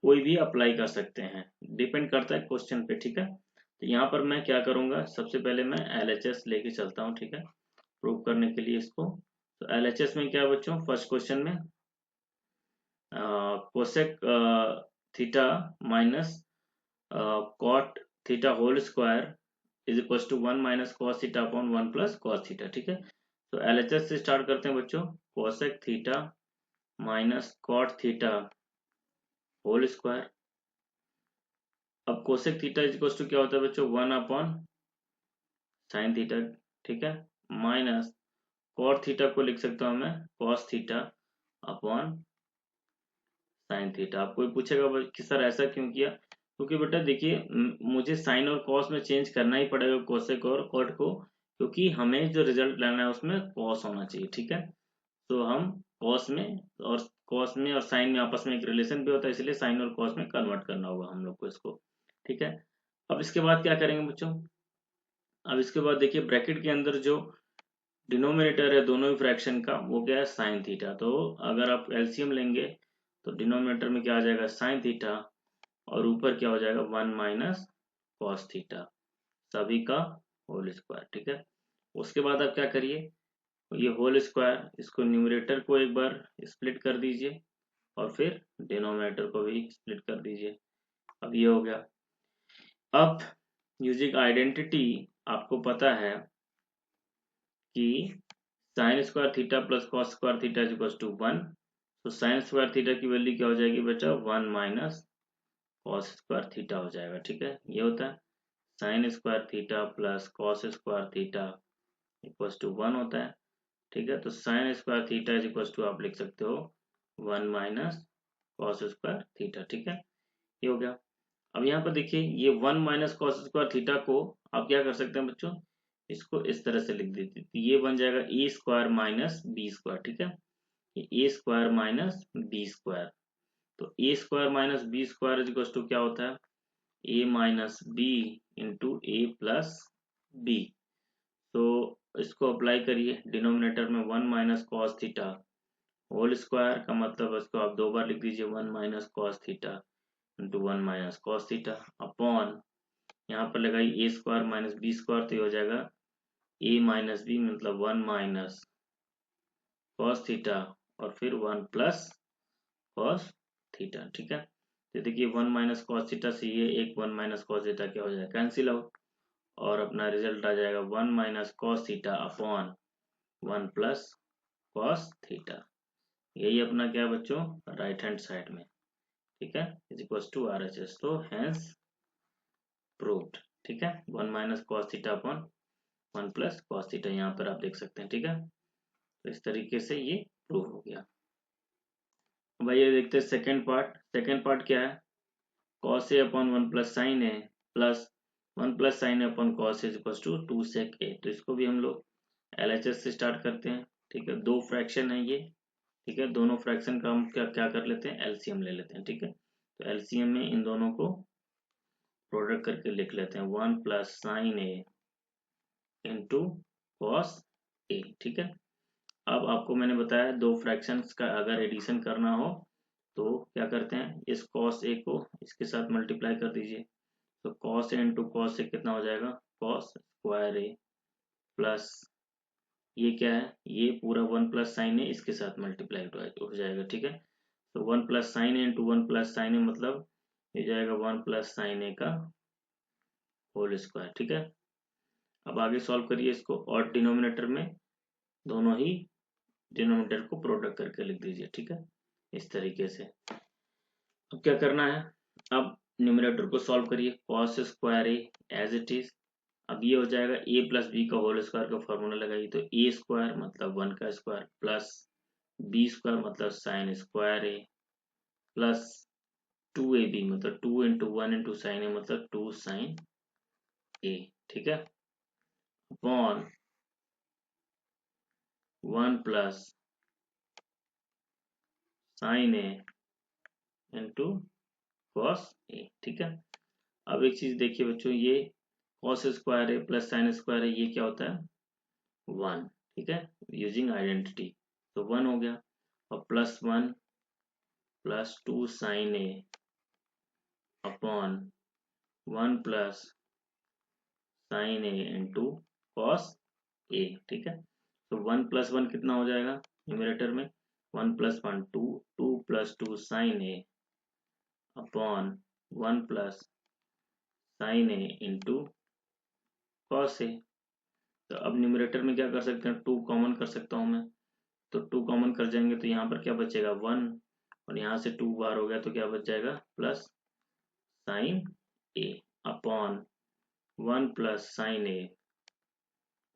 कोई भी अप्लाई कर सकते हैं, डिपेंड करता है क्वेश्चन पे, ठीक है। तो यहाँ पर मैं क्या करूंगा, सबसे पहले मैं LHS लेके चलता हूँ, ठीक है, प्रूव करने के लिए इसको। तो LHS में क्या है बच्चों, फर्स्ट क्वेश्चन में cosec theta minus cot theta whole square is equal to 1 minus cos theta upon 1 plus cos theta, ठीक है। तो LHS से स्टार्ट करते हैं बच्चों, cosec theta minus cot theta whole square. अब cosec theta is equal to क्या होता है बच्चों 1 अपॉन साइन थीटा, ठीक है, माइनस कॉट थीटा को लिख सकता हूं मैं cos theta upon sine theta. आप कोई पूछेगा कि सर ऐसा क्यों किया, क्योंकि बेटा देखिए मुझे साइन और कॉस में चेंज करना ही पड़ेगा कोसेक और कॉट को, क्योंकि हमें जो रिजल्ट लाना है उसमें कॉस होना चाहिए, ठीक है। तो हम कॉस में और साइन में आपस में एक रिलेशन भी होता है, इसलिए साइन और कॉस में कन्वर्ट करना होगा हम लोग को इसको, ठीक है। अब इसके बाद क्या करेंगे बच्चों, अब इसके बाद देखिए ब्रैकेट के अंदर जो डिनोमिनेटर है दोनों ही फ्रैक्शन का वो क्या है साइन थीटा। तो अगर आप एलसीएम लेंगे तो डिनोमिनेटर में क्या आ जाएगा साइन थीटा और ऊपर क्या हो जाएगा 1 माइनस कॉस थीटा सभी का होल स्क्वायर। ठीक है, उसके बाद आप क्या करिए ये होल स्क्वायर इसको न्यूमरेटर को एक बार स्प्लिट कर दीजिए और फिर डिनोमिनेटर को भी स्प्लिट कर दीजिए। अब ये हो गया। अब यूजिंग आइडेंटिटी आपको पता है कि sine square theta plus cos square theta is equal to 1। तो साइन स्क्वायर थीटा की वैल्यू क्या हो जाएगी बेटा 1 माइनस कॉस स्क्वायर थीटा हो जाएगा। ठीक है, ये होता है sine square theta plus cos square theta equal to 1 होता है। ठीक है, तो sine square theta is equal to आप लिख सकते हो 1 माइनस कॉस स्क्वायर थीटा। ठीक है, ये हो गया। अब यहाँ पर देखिए ये 1 माइनस कॉस स्क्वायर थीटा को आप क्या कर सकते हैं बच्चों, इसको इस तरह से लिख देते तो ये बन जाएगा A square minus B square. ठीक है, ए स्क्वायर माइनस बी स्क्वायर। तो A square minus B square is equal to क्या होता है A minus B into A plus B. तो इसको अप्लाई करिए डिनोमिनेटर में 1 minus cos theta whole square का मतलब इसको आप दो बार लिख दीजिए 1 minus cos theta into 1 minus cos theta upon यहाँ पर लगाइए A square minus B square तो ये हो जाएगा ए माइनस बी मतलब 1 माइनस कॉस थीटा और फिर 1 प्लस कॉस थीटा। ठीक है, तो देखिए 1 माइनस कॉस थीटा से ये एक 1 माइनस कॉस थीटा क्या हो जाएगा कैंसिल आउट और अपना रिजल्ट आ जाएगा 1 minus cos theta upon 1 plus cos theta. यही अपना क्या है बच्चों राइट हैंड साइड में। ठीक है, is equal to R H S. तो हैंस प्रूव्ड। ठीक है, 1 minus cos theta upon 1 plus cos theta यहाँ पर आप देख सकते हैं। ठीक है, तो इस तरीके से ये प्रूव हो गया। अब आइए देखते हैं सेकेंड पार्ट। सेकेंड पार्ट क्या है cos A upon 1 plus sine A plus 1 plus sine A upon cos is equal to 2 sec A. तो इसको भी हम लोग एलएचएस से स्टार्ट करते हैं। ठीक है, दो फ्रैक्शन है ये। ठीक है, दोनों फ्रैक्शन का हम क्या क्या कर लेते हैं एलसीएम ले लेते हैं। ठीक है, तो एलसीएम में इन दोनों को प्रोडक्ट करके लिख लेते हैं 1 plus sine a into cos A. ठीक है, अब आपको मैंने बताया दो फ्रैक्शंस का अगर एडिशन करना हो तो क्या करते हैं इस कॉस ए को इसके साथ मल्टीप्लाई कर दीजिए। तो cos a into cos A कितना हो जाएगा कॉस स्क्वायर ए प्लस ये क्या है ये पूरा 1 प्लस साइन ए इसके साथ मल्टीप्लाई हो जाएगा। ठीक है, तो 1 plus sine a into 1 plus sine ए मतलब ये जाएगा 1 प्लस साइन ए का होल स्क्वायर। ठीक है, अब आगे सॉल्व करिए इसको और डिनोमिनेटर में दोनों ही डिनोमिनेटर को प्रोडक्ट करके लिख दीजिए। ठीक है, इस तरीके से। अब क्या करना है अब न्यूमरेटर को सॉल्व करिए cos square A as it is. अब ये हो जाएगा ए प्लस बी का होल स्क्वायर का फॉर्मूला लगाइए तो ए स्क्वायर मतलब 1 का स्क्वायर प्लस बी स्क्वायर मतलब sine square A plus 2ab मतलब 2 इंटू 1 इंटू साइन ए मतलब 2 साइन ए। ठीक है, upon 1 plus sine a into cos A. ठीक है, अब एक चीज देखिए बच्चों ये कॉस स्क्वायर है प्लस साइन स्क्वायर है ये क्या होता है 1। ठीक है, यूजिंग आइडेंटिटी तो 1 हो गया और plus 1 plus 2 sign A upon 1 plus sine a into cos A. ठीक है, तो 1 प्लस 1 कितना हो जाएगा न्यूमरेटर में 1 plus 1 2 2 plus 2 sign A upon 1 plus sine a into cos A. तो अब न्यूमरेटर में क्या कर सकते हैं 2 कॉमन कर सकता हूँ मैं तो 2 कॉमन कर जाएंगे तो यहाँ पर क्या बचेगा 1 और यहाँ से 2 बार हो गया तो क्या बच जाएगा plus sine A upon 1 plus sine a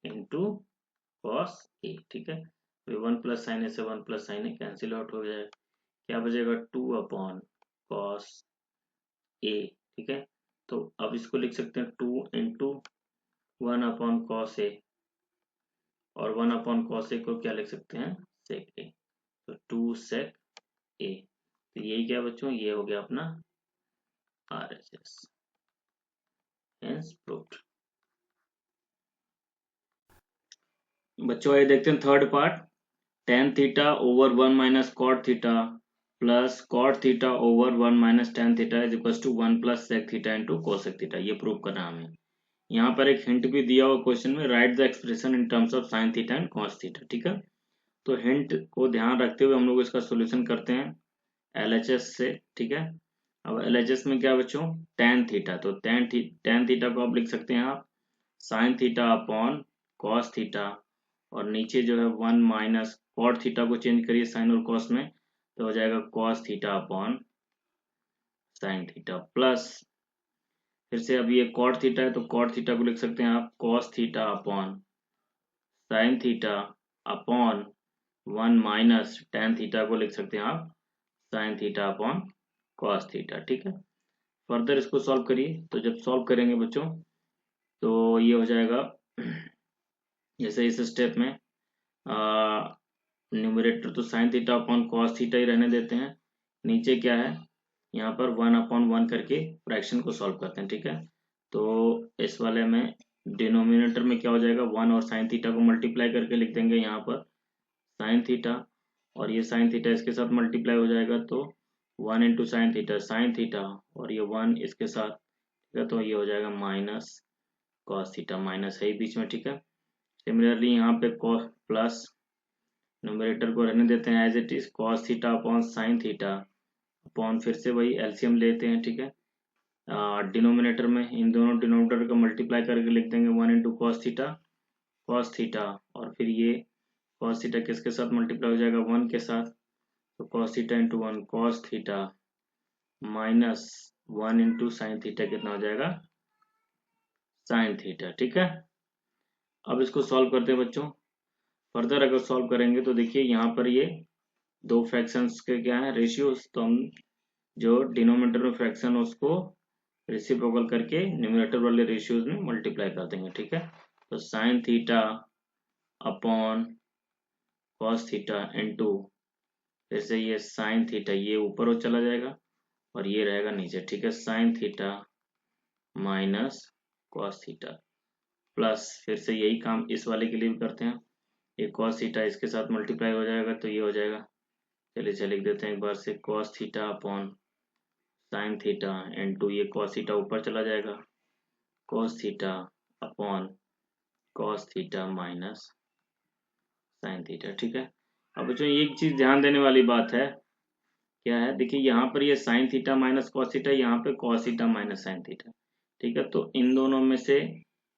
into cos A. ठीक है, तो 1 प्लस साइन ए से 1 प्लस साइन ए कैंसिल आउट हो जाएगा क्या बचेगा 2 अपॉन कॉस ए। ठीक है, तो अब इसको लिख सकते हैं 2 इंटू 1 अपॉन कॉस ए और 1 अपॉन कॉस ए को क्या लिख सकते हैं सेक ए। तो 2 सेक ए। तो यही क्या बच्चों ये हो गया अपना R H S. Hence proved. बच्चों आइए देखते हैं third part. tan theta over 1 minus cot theta plus cot theta over 1 minus tan theta is equal to 1 plus sec theta into cosec theta. ये प्रूव करना है हमें। यहाँ पर एक हिंट भी दिया हुआ क्वेश्चन में, right the expression in terms of sine theta and cos theta. ठीक है, तो हिंट को ध्यान रखते हुए हम लोग इसका सोल्यूशन करते हैं LHS से। ठीक है, अब LHS में क्या बच्चों, tan थीटा, तो tan थीटा को आप लिख सकते हैं आप sign theta upon cos theta, और नीचे जो है 1 माइनस कॉट थीटा को चेंज करिए साइन और कॉस में, तो हो जाएगा cos theta upon sine theta, plus फिर से अब ये कॉट थीटा है तो कॉट थीटा को लिख सकते हैं आप cos theta upon sine theta upon 1 minus tan theta को लिख सकते हैं आप sign theta upon cos theta. ठीक है, फर्दर इसको सॉल्व करिए, तो जब सॉल्व करेंगे बच्चों तो ये हो जाएगा जैसे इस स्टेप में न्यूमरेटर तो sine theta upon cos theta ही रहने देते हैं, नीचे क्या है यहाँ पर 1 अपॉन 1 करके फ्रैक्शन को सॉल्व करते हैं। ठीक है, तो इस वाले में डिनोमिनेटर में क्या हो जाएगा 1 और साइन थीटा को मल्टीप्लाई करके लिख देंगे यहाँ पर साइन थीटा, और ये साइन थीटा इसके साथ मल्टीप्लाई हो जाएगा तो 1 इंटू साइन थीटा और ये 1 इसके साथ। ठीक है, तो ये हो जाएगा माइनस कॉस थीटा, माइनस है ही बीच में। ठीक है, सिमिलरली यहाँ पे कॉस प्लस न्यूमरेटर को रहने देते हैं as it is cos theta upon sine theta upon फिर से वही एलसीएम लेते हैं। ठीक है, डिनोमिनेटर में इन दोनों डिनोमिनेटर को मल्टीप्लाई करके लिख देंगे 1 इंटू कॉस थीटा, और फिर ये कॉस थीटा किसके साथ मल्टीप्लाई हो जाएगा 1 के साथ, तो cos theta into 1 cos theta minus 1 into sine theta कितना हो जाएगा साइन थीटा। ठीक है, अब इसको सॉल्व करते हैं बच्चों। फर्दर अगर सॉल्व करेंगे तो देखिए यहाँ पर ये दो फ्रैक्शंस के क्या है रेशियोज, तो हम जो डिनोमिनेटर में फ्रैक्शन है उसको रेसिप्रोकल करके न्यूमरेटर वाले रेशियोज में मल्टीप्लाई कर देंगे। ठीक है, तो sine theta upon cos theta into फिर से ये साइन थीटा, ये ऊपर हो चला जाएगा और ये रहेगा नीचे। ठीक है, sine theta minus cos theta plus फिर से यही काम इस वाले के लिए भी करते हैं, ये कॉस थीटा इसके साथ मल्टीप्लाई हो जाएगा तो ये हो जाएगा, चलिए चलिए लिख देते हैं एक बार से cos theta upon sine theta into ये कॉस थीटा ऊपर चला जाएगा cos theta upon cos theta minus sine theta. ठीक है, अब बच्चों एक चीज ध्यान देने वाली बात है, क्या है देखिए यहाँ पर ये sign theta minus cos theta, यहाँ पे cos theta minus sine theta. ठीक है, तो इन दोनों में से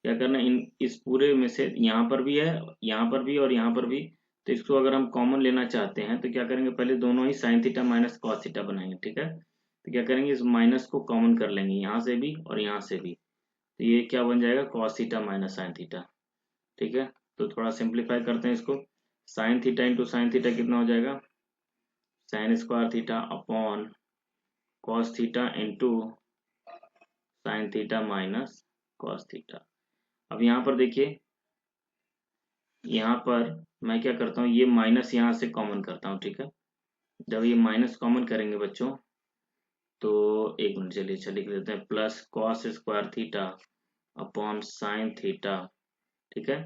क्या करना, इन इस पूरे में से यहाँ पर भी है, यहाँ पर भी और यहाँ पर भी, तो इसको अगर हम कॉमन लेना चाहते हैं तो क्या करेंगे, पहले दोनों ही sine theta minus cos theta बनाएंगे। ठीक है, तो क्या करेंगे इस माइनस को कॉमन कर लेंगे यहाँ से भी और यहाँ से भी, तो ये क्या बन जाएगा cos theta minus sine theta. ठीक है, तो थोड़ा सिंप्लीफाई करते हैं इसको, sine theta into sine theta कितना हो जाएगा sine square theta upon cos theta into sine theta minus cos theta. अब यहाँ पर देखिए, यहाँ पर मैं क्या करता हूँ, ये माइनस यहाँ से कॉमन करता हूँ। ठीक है, जब ये माइनस कॉमन करेंगे बच्चों तो एक मिनट चलिए चलिए लिख देते हैं plus cos square theta upon sine theta. ठीक है,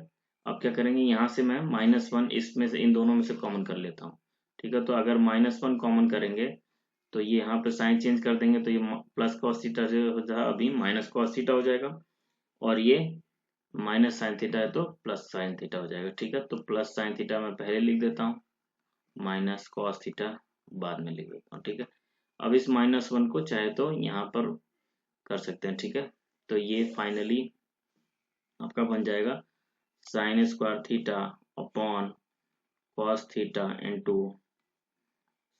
अब क्या करेंगे यहाँ से मैं -1 इसमें से इन दोनों में से कॉमन कर लेता हूँ। ठीक है, तो अगर -1 कॉमन करेंगे तो ये यहाँ पे साइन चेंज कर देंगे तो ये प्लस कॉस थीटा से हो जाएगा अभी माइनस कॉस थीटा हो जाएगा, और ये माइनस साइन थीटा है तो प्लस साइन थीटा हो जाएगा। ठीक है, तो प्लस साइन थीटा मैं पहले लिख देता हूँ, माइनस कॉस थीटा बाद में लिख देता हूँ। ठीक है, अब इस -1 को चाहे तो यहाँ पर कर सकते हैं। ठीक है, तो ये फाइनली आपका बन जाएगा sine square theta upon cos theta into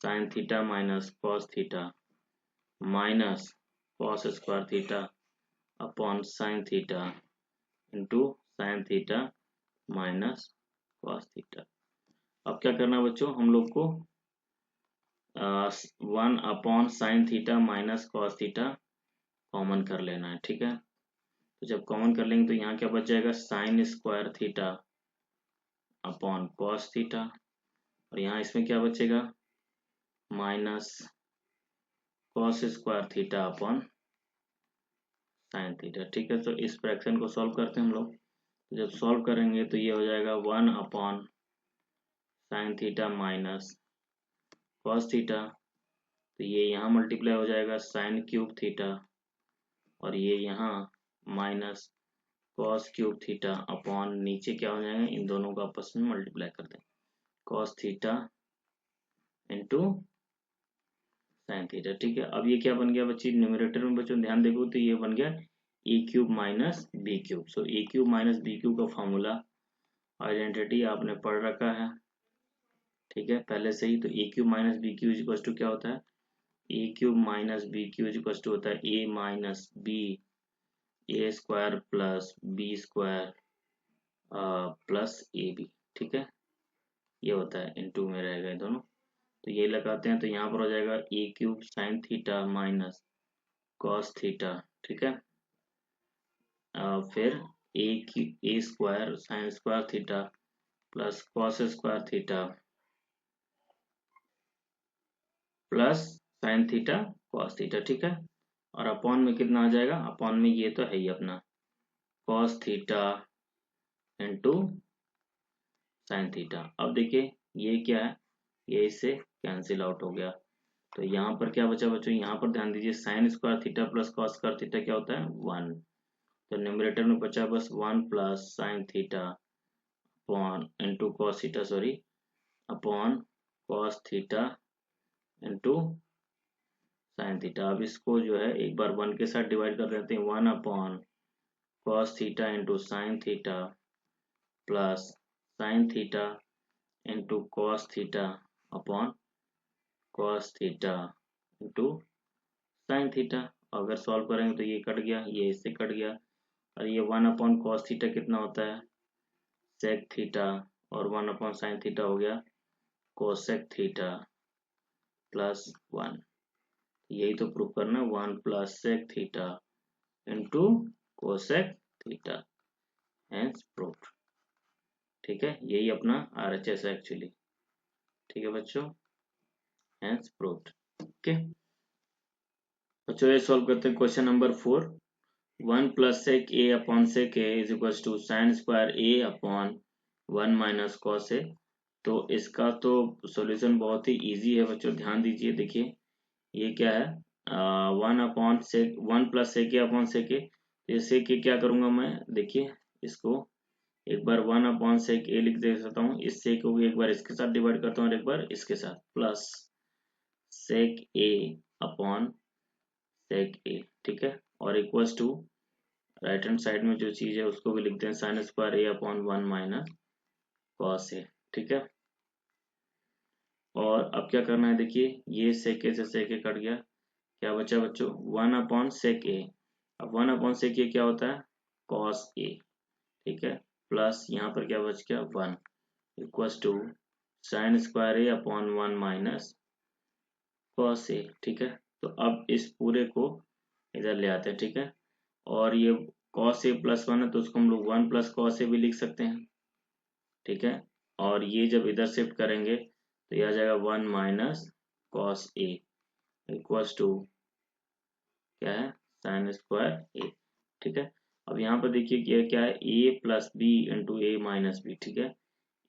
sine theta minus cos theta minus cos square theta upon sine theta into sine theta minus cos theta. अब क्या करना है बच्चों, हम लोग को 1 upon sine theta minus cos theta common कर लेना है। ठीक है, तो जब कॉमन कर लेंगे तो यहाँ क्या बच जाएगा sine square theta upon cos theta, और यहाँ इसमें क्या बचेगा minus cos square theta upon sine theta. ठीक है, तो इस फ्रैक्शन को सॉल्व करते हैं हम लोग, तो जब सॉल्व करेंगे तो ये हो जाएगा 1 upon sine theta minus cos theta, तो ये यहाँ मल्टीप्लाई हो जाएगा साइन क्यूब थीटा, और ये यहाँ minus cos cube theta upon नीचे क्या हो जाएगा, इन दोनों को आपस में मल्टीप्लाई कर दें, cos theta into sine theta. ठीक है, अब ये क्या बन गया बच्ची, न्यूमरेटर में बच्चों ध्यान देखो तो ये बन गया ए क्यूब माइनस बी क्यूब। सो ए क्यूब माइनस बी क्यूब का फॉर्मूला आइडेंटिटी आपने पढ़ रखा है, ठीक है, पहले से ही। तो A cube minus B cube equal to क्या होता है, A cube minus B cube equal to होता है A minus B A square plus B square plus A B. ठीक है, ये होता है, इनटू में रहेगा ये दोनों, तो ये लगाते हैं तो यहाँ पर हो जाएगा A cube sine theta minus cos theta. ठीक है, फिर A square sine square theta plus cos square theta plus sine theta cos theta. ठीक है, और अपॉन में कितना आ जाएगा, अपॉन में ये तो है ही अपना cos theta into sine theta. अब देखिए ये क्या है, ये इससे कैंसिल आउट हो गया, तो यहाँ पर क्या बचा बच्चों, यहाँ पर ध्यान दीजिए sign square theta plus cos square theta क्या होता है 1, तो न्यूमरेटर में बचा बस 1 plus sine theta upon into cos theta, sorry upon cos theta into sine theta. अब इसको जो है एक बार 1 के साथ डिवाइड कर देते हैं, 1 upon cos theta into sine theta plus sine theta into cos theta upon cos theta into sine theta. अगर सॉल्व करेंगे तो ये कट गया, ये इससे कट गया, और ये 1 अपॉन कॉस थीटा कितना होता है सेक थीटा, और 1 अपॉन साइन थीटा हो गया कोसेक थीटा प्लस 1। यही तो प्रूव करना है, 1 plus sec theta into cosec theta, hence proved. ठीक है, यही अपना RHS है एक्चुअली। ठीक है बच्चों, हेंस प्रूव्ड। ओके बच्चों, ये सॉल्व करते हैं question number 4। 1 plus sec A upon sec A is equal to sine square A upon 1 minus cos A. तो इसका तो सॉल्यूशन बहुत ही इजी है बच्चों, ध्यान दीजिए। देखिए ये क्या है, 1 upon sec 1 plus sec A upon sec ए, ये सेक ए क्या करूंगा मैं, देखिए इसको एक बार 1 अपॉन सेक ए लिख दे सकता हूँ, इस सेक को एक बार इसके साथ डिवाइड करता हूँ और एक बार इसके साथ, plus sec A upon sec ए। ठीक है, और equals to right hand side में जो चीज है उसको भी लिखते हैं sine square A upon 1 minus cos A. ठीक है, और अब क्या करना है, देखिए ये सेक ए से सेक ए कट गया, क्या बचा बच्चों 1 अपॉन सेक ए। अब 1 अपॉन सेक ए क्या होता है कॉस ए। ठीक है, प्लस यहाँ पर क्या बच गया 1 equals to sine square A upon 1 minus cos A. ठीक है, तो अब इस पूरे को इधर ले आते हैं। ठीक है, और ये कॉस ए प्लस 1 है तो उसको हम लोग 1 प्लस कॉस ए भी लिख सकते हैं। ठीक है, और ये जब इधर शिफ्ट करेंगे तो ये आ जाएगा 1 minus cos A equals to क्या है साइन स्क्वायर ए। ठीक है, अब यहाँ पर देखिए कि क्या है ए plus B into A minus B. ठीक है,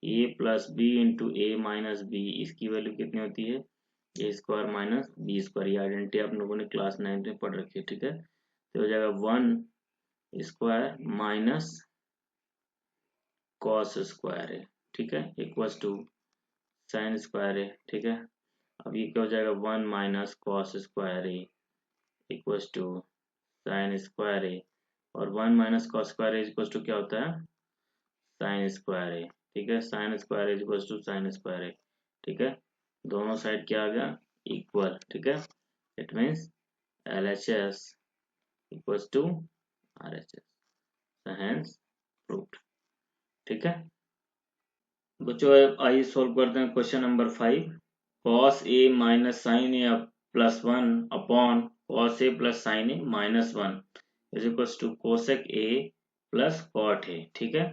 ए plus B into A minus B, इसकी वैल्यू कितनी होती है ए स्क्वायर माइनस बी स्क्वायर। ये आइडेंटिटी आप लोगों ने क्लास 9 में पढ़ रखी है। ठीक है, तो हो जाएगा 1 स्क्वायर माइनस कॉस स्क्वायर है। ठीक है, इक्वल्स टू साइन स्क्वायर है। ठीक है, अब ये क्या हो जाएगा 1 माइनस कॉस स्क्वायर है इक्वल्स टू साइन स्क्वायर है, और 1 माइनस कॉस स्क्वायर है इक्वल्स टू क्या होता है साइन स्क्वायर है। ठीक है, sine square is equal to sine square है। ठीक है, दोनों साइड क्या आ गया इक्वल। ठीक है, it means LHS equals to RHS, hence proved. ठीक है बच्चों, आइए सॉल्व करते हैं question number 5। cos a minus sine A plus 1 upon cos a plus sine A minus 1 is equals to cosec A plus cot A. ठीक है,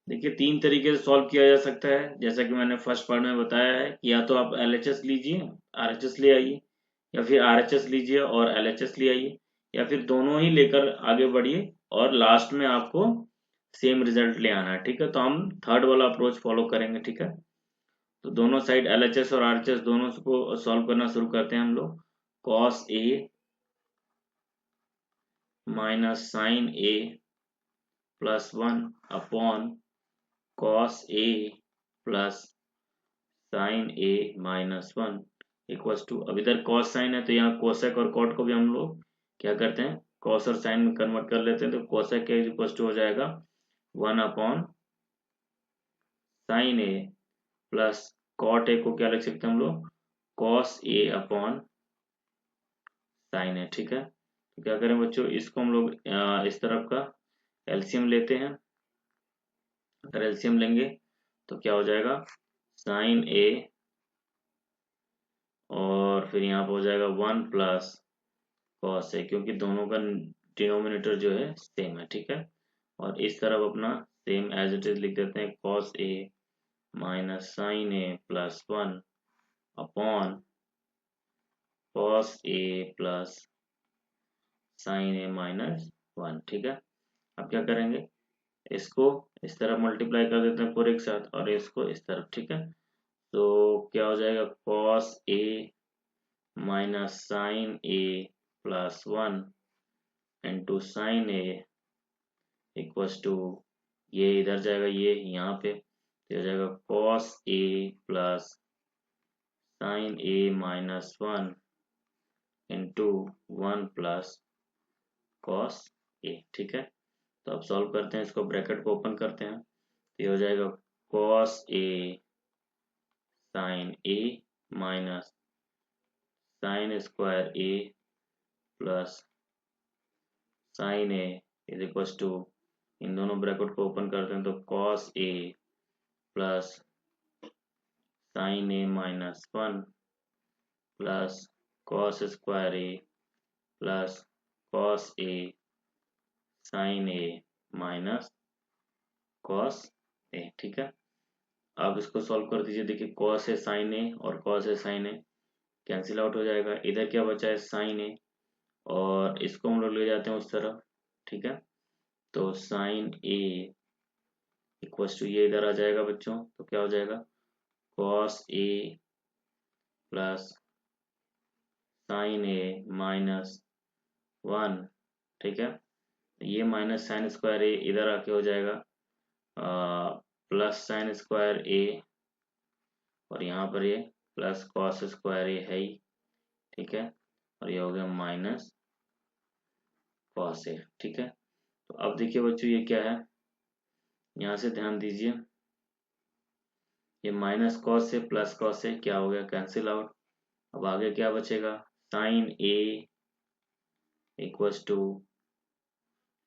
देखिए 3 तरीके से सॉल्व किया जा सकता है, जैसा कि मैंने फर्स्ट पार्ट में बताया है कि या तो आप LHS लीजिए RHS ले आइए, या फिर RHS लीजिए और LHS ले आइए, या फिर दोनों ही लेकर आगे बढ़िए और लास्ट में आपको सेम रिजल्ट ले आना है, ठीक है। तो हम थर्ड वाला अप्रोच फॉलो करेंगे, ठीक है। तो दोनों साइड LHS और RHS दोनों को सॉल्व करना शुरू करते हैं हम लोग। cos A minus sine A plus 1 upon cos A plus sine A minus 1 equals to, अब इधर cos साइन है तो यहाँ कोसेक और कॉट को भी हम लोग क्या करते हैं, cos और साइन में कन्वर्ट कर लेते हैं। तो कोसेक के इक्वल्स टू हो जाएगा 1 upon sine A plus cot A को क्या लिख सकते हैं हम लोग, cos A upon sine A, ठीक है। तो क्या करें बच्चों, इसको हम लोग इस तरफ का एलसीएम लेते हैं। अगर एलसीएम लेंगे तो क्या हो जाएगा, साइन A और फिर यहाँ पर हो जाएगा 1 प्लस कॉस A, क्योंकि दोनों का डिनोमिनेटर जो है सेम है, ठीक है। और इस तरफ अपना सेम एज इट इज लिख देते हैं, cos A minus sine A plus 1 upon cos A plus sine A minus 1, ठीक है। अब क्या करेंगे, इसको इस तरफ मल्टीप्लाई कर देते हैं पूरे एक साथ और इसको इस तरफ, ठीक है। तो क्या हो जाएगा, cos A minus sine A plus 1 into sine A equals to, ये इधर जाएगा, ये यहाँ पे तो हो जाएगा cos A plus sine A minus 1 into 1 plus cos A, ठीक है। तो अब सॉल्व करते हैं, इसको ब्रैकेट को ओपन करते हैं तो ये हो जाएगा cos A sine A minus sine square A plus sine A is equals to, इन दोनों ब्रैकेट को ओपन करते हैं तो cos A plus sine A minus 1 plus cos square A plus cos A sine A minus cos A, ठीक है। अब इसको सॉल्व कर दीजिए, देखिए cos A साइन A और cos A sine A cancel out हो जाएगा। इधर क्या बचा है, साइन A, और इसको हम लोग ले जाते हैं उस तरफ, ठीक है। तो साइन A इक्वल्स टू, ये इधर आ जाएगा बच्चों, तो क्या हो जाएगा, cos A plus sine A minus 1, ठीक है। ये माइनस साइन स्क्वायर A इधर आके हो जाएगा प्लस साइन स्क्वायर A, और यहाँ पर ये प्लस कॉस स्क्वायर A है ही, ठीक है। और ये हो गया माइनस कॉस A, ठीक है। तो अब देखिए बच्चों ये क्या है, यहाँ से ध्यान दीजिए, ये माइनस कॉस से प्लस कॉस से क्या हो गया, कैंसिल आउट। अब आगे क्या बचेगा, साइन A इक्वल्स टू,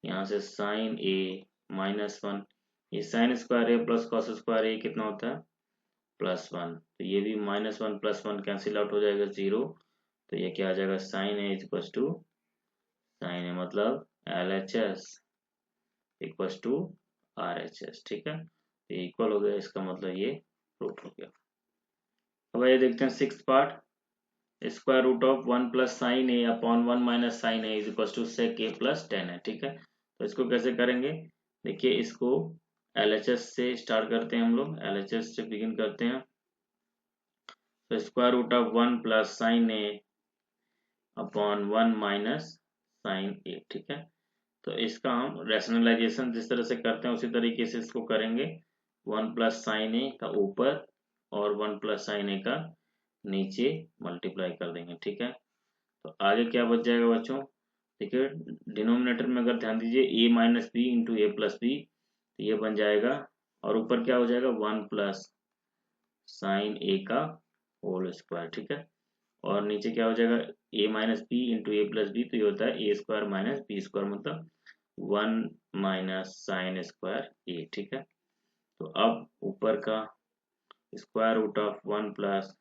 यहाँ से साइन A माइनस 1, ये sign square A plus cos square A कितना होता है, प्लस 1, तो ये भी माइनस 1 प्लस 1 कैंसिल आउट हो जाएगा 0। तो ये क्या आ जाएगा, sine A equals to sine A मतलब LHS इक्वल्स टू RHS, ठीक है। ये इक्वल हो गया, इसका मतलब ये प्रूफ हो गया। अब ये देखते हैं sixth part, square root of 1 plus sine A upon 1 minus sine A is equal to sec A plus 10 है, ठीक है। तो इसको कैसे करेंगे, देखिए इसको LHS से स्टार्ट करते हैं हम लोग, LHS से बिगिन करते हैं। तो square root of 1 plus sine A upon 1 minus sine A, ठीक है। तो इसका हम रैशनलाइजेशन जिस तरह से करते हैं उसी तरीके से इसको करेंगे, 1 प्लस साइन A का ऊपर और 1 प्लस साइन A का नीचे मल्टीप्लाई कर देंगे, ठीक है। तो आगे क्या बच जाएगा बच्चों, देखिए डिनोमिनेटर में अगर ध्यान दीजिए a minus B into A plus B, तो ये बन जाएगा, और ऊपर क्या हो जाएगा, 1 प्लस साइन ए का होल स्क्वायर, ठीक है। और नीचे क्या हो जाएगा, a minus B into A plus B, तो ये होता है ए स्क्वायर माइनस बी स्क्वायर मतलब 1 माइनस साइन स्क्वायर ए, ठीक है। तो अब ऊपर का square root of 1 plus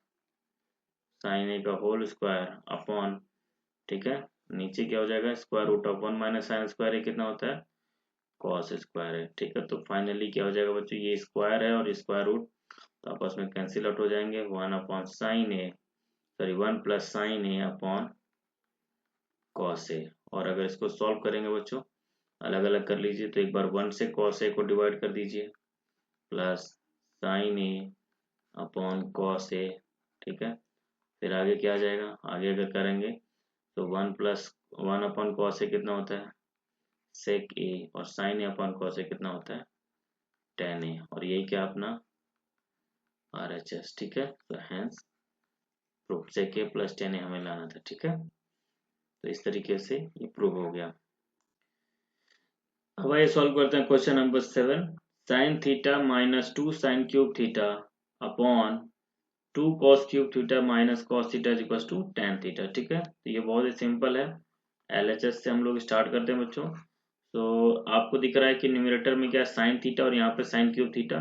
sine A का होल स्क्वायर अपॉन, ठीक है, नीचे क्या हो जाएगा, square root of 1 minus sine square A कितना होता है, कॉस स्क्वायर है, ठीक है। तो फाइनली क्या हो जाएगा बच्चों, ये स्क्वायर है और स्क्वायर रूट तो आपस में कैंसिल आउट हो जाएंगे, 1 अपॉन साइन ए, सॉरी 1 प्लस साइन ए अपॉन कॉस ए। और अगर इसको सॉल्व करेंगे बच्चों, अलग अलग कर लीजिए। तो एक बार 1 से cos a को डिवाइड कर दीजिए plus sin a upon cos a, ठीक है। फिर आगे क्या आ जाएगा, आगे अगर करेंगे तो 1 प्लस 1 अपॉन cos a कितना होता है sec a, और sin a upon cos a कितना होता है tan a, और यही क्या अपना RHS, ठीक है। तो hence proof sec a plus tan a हमें लाना था, ठीक है। तो इस तरीके से ये प्रूव हो गया। अब आइए सॉल्व करते हैं question number 7। Sine theta minus 2 sine cube theta upon 2 cos cube theta minus cos theta is equal to tan theta, ठीक है। तो ये बहुत ही सिंपल है। LHS से हम लोग स्टार्ट करते हैं बच्चों। तो आपको दिख रहा है कि न्यूमरेटर में क्या साइन थीटा और यहाँ पे साइन क्यूब थीटा।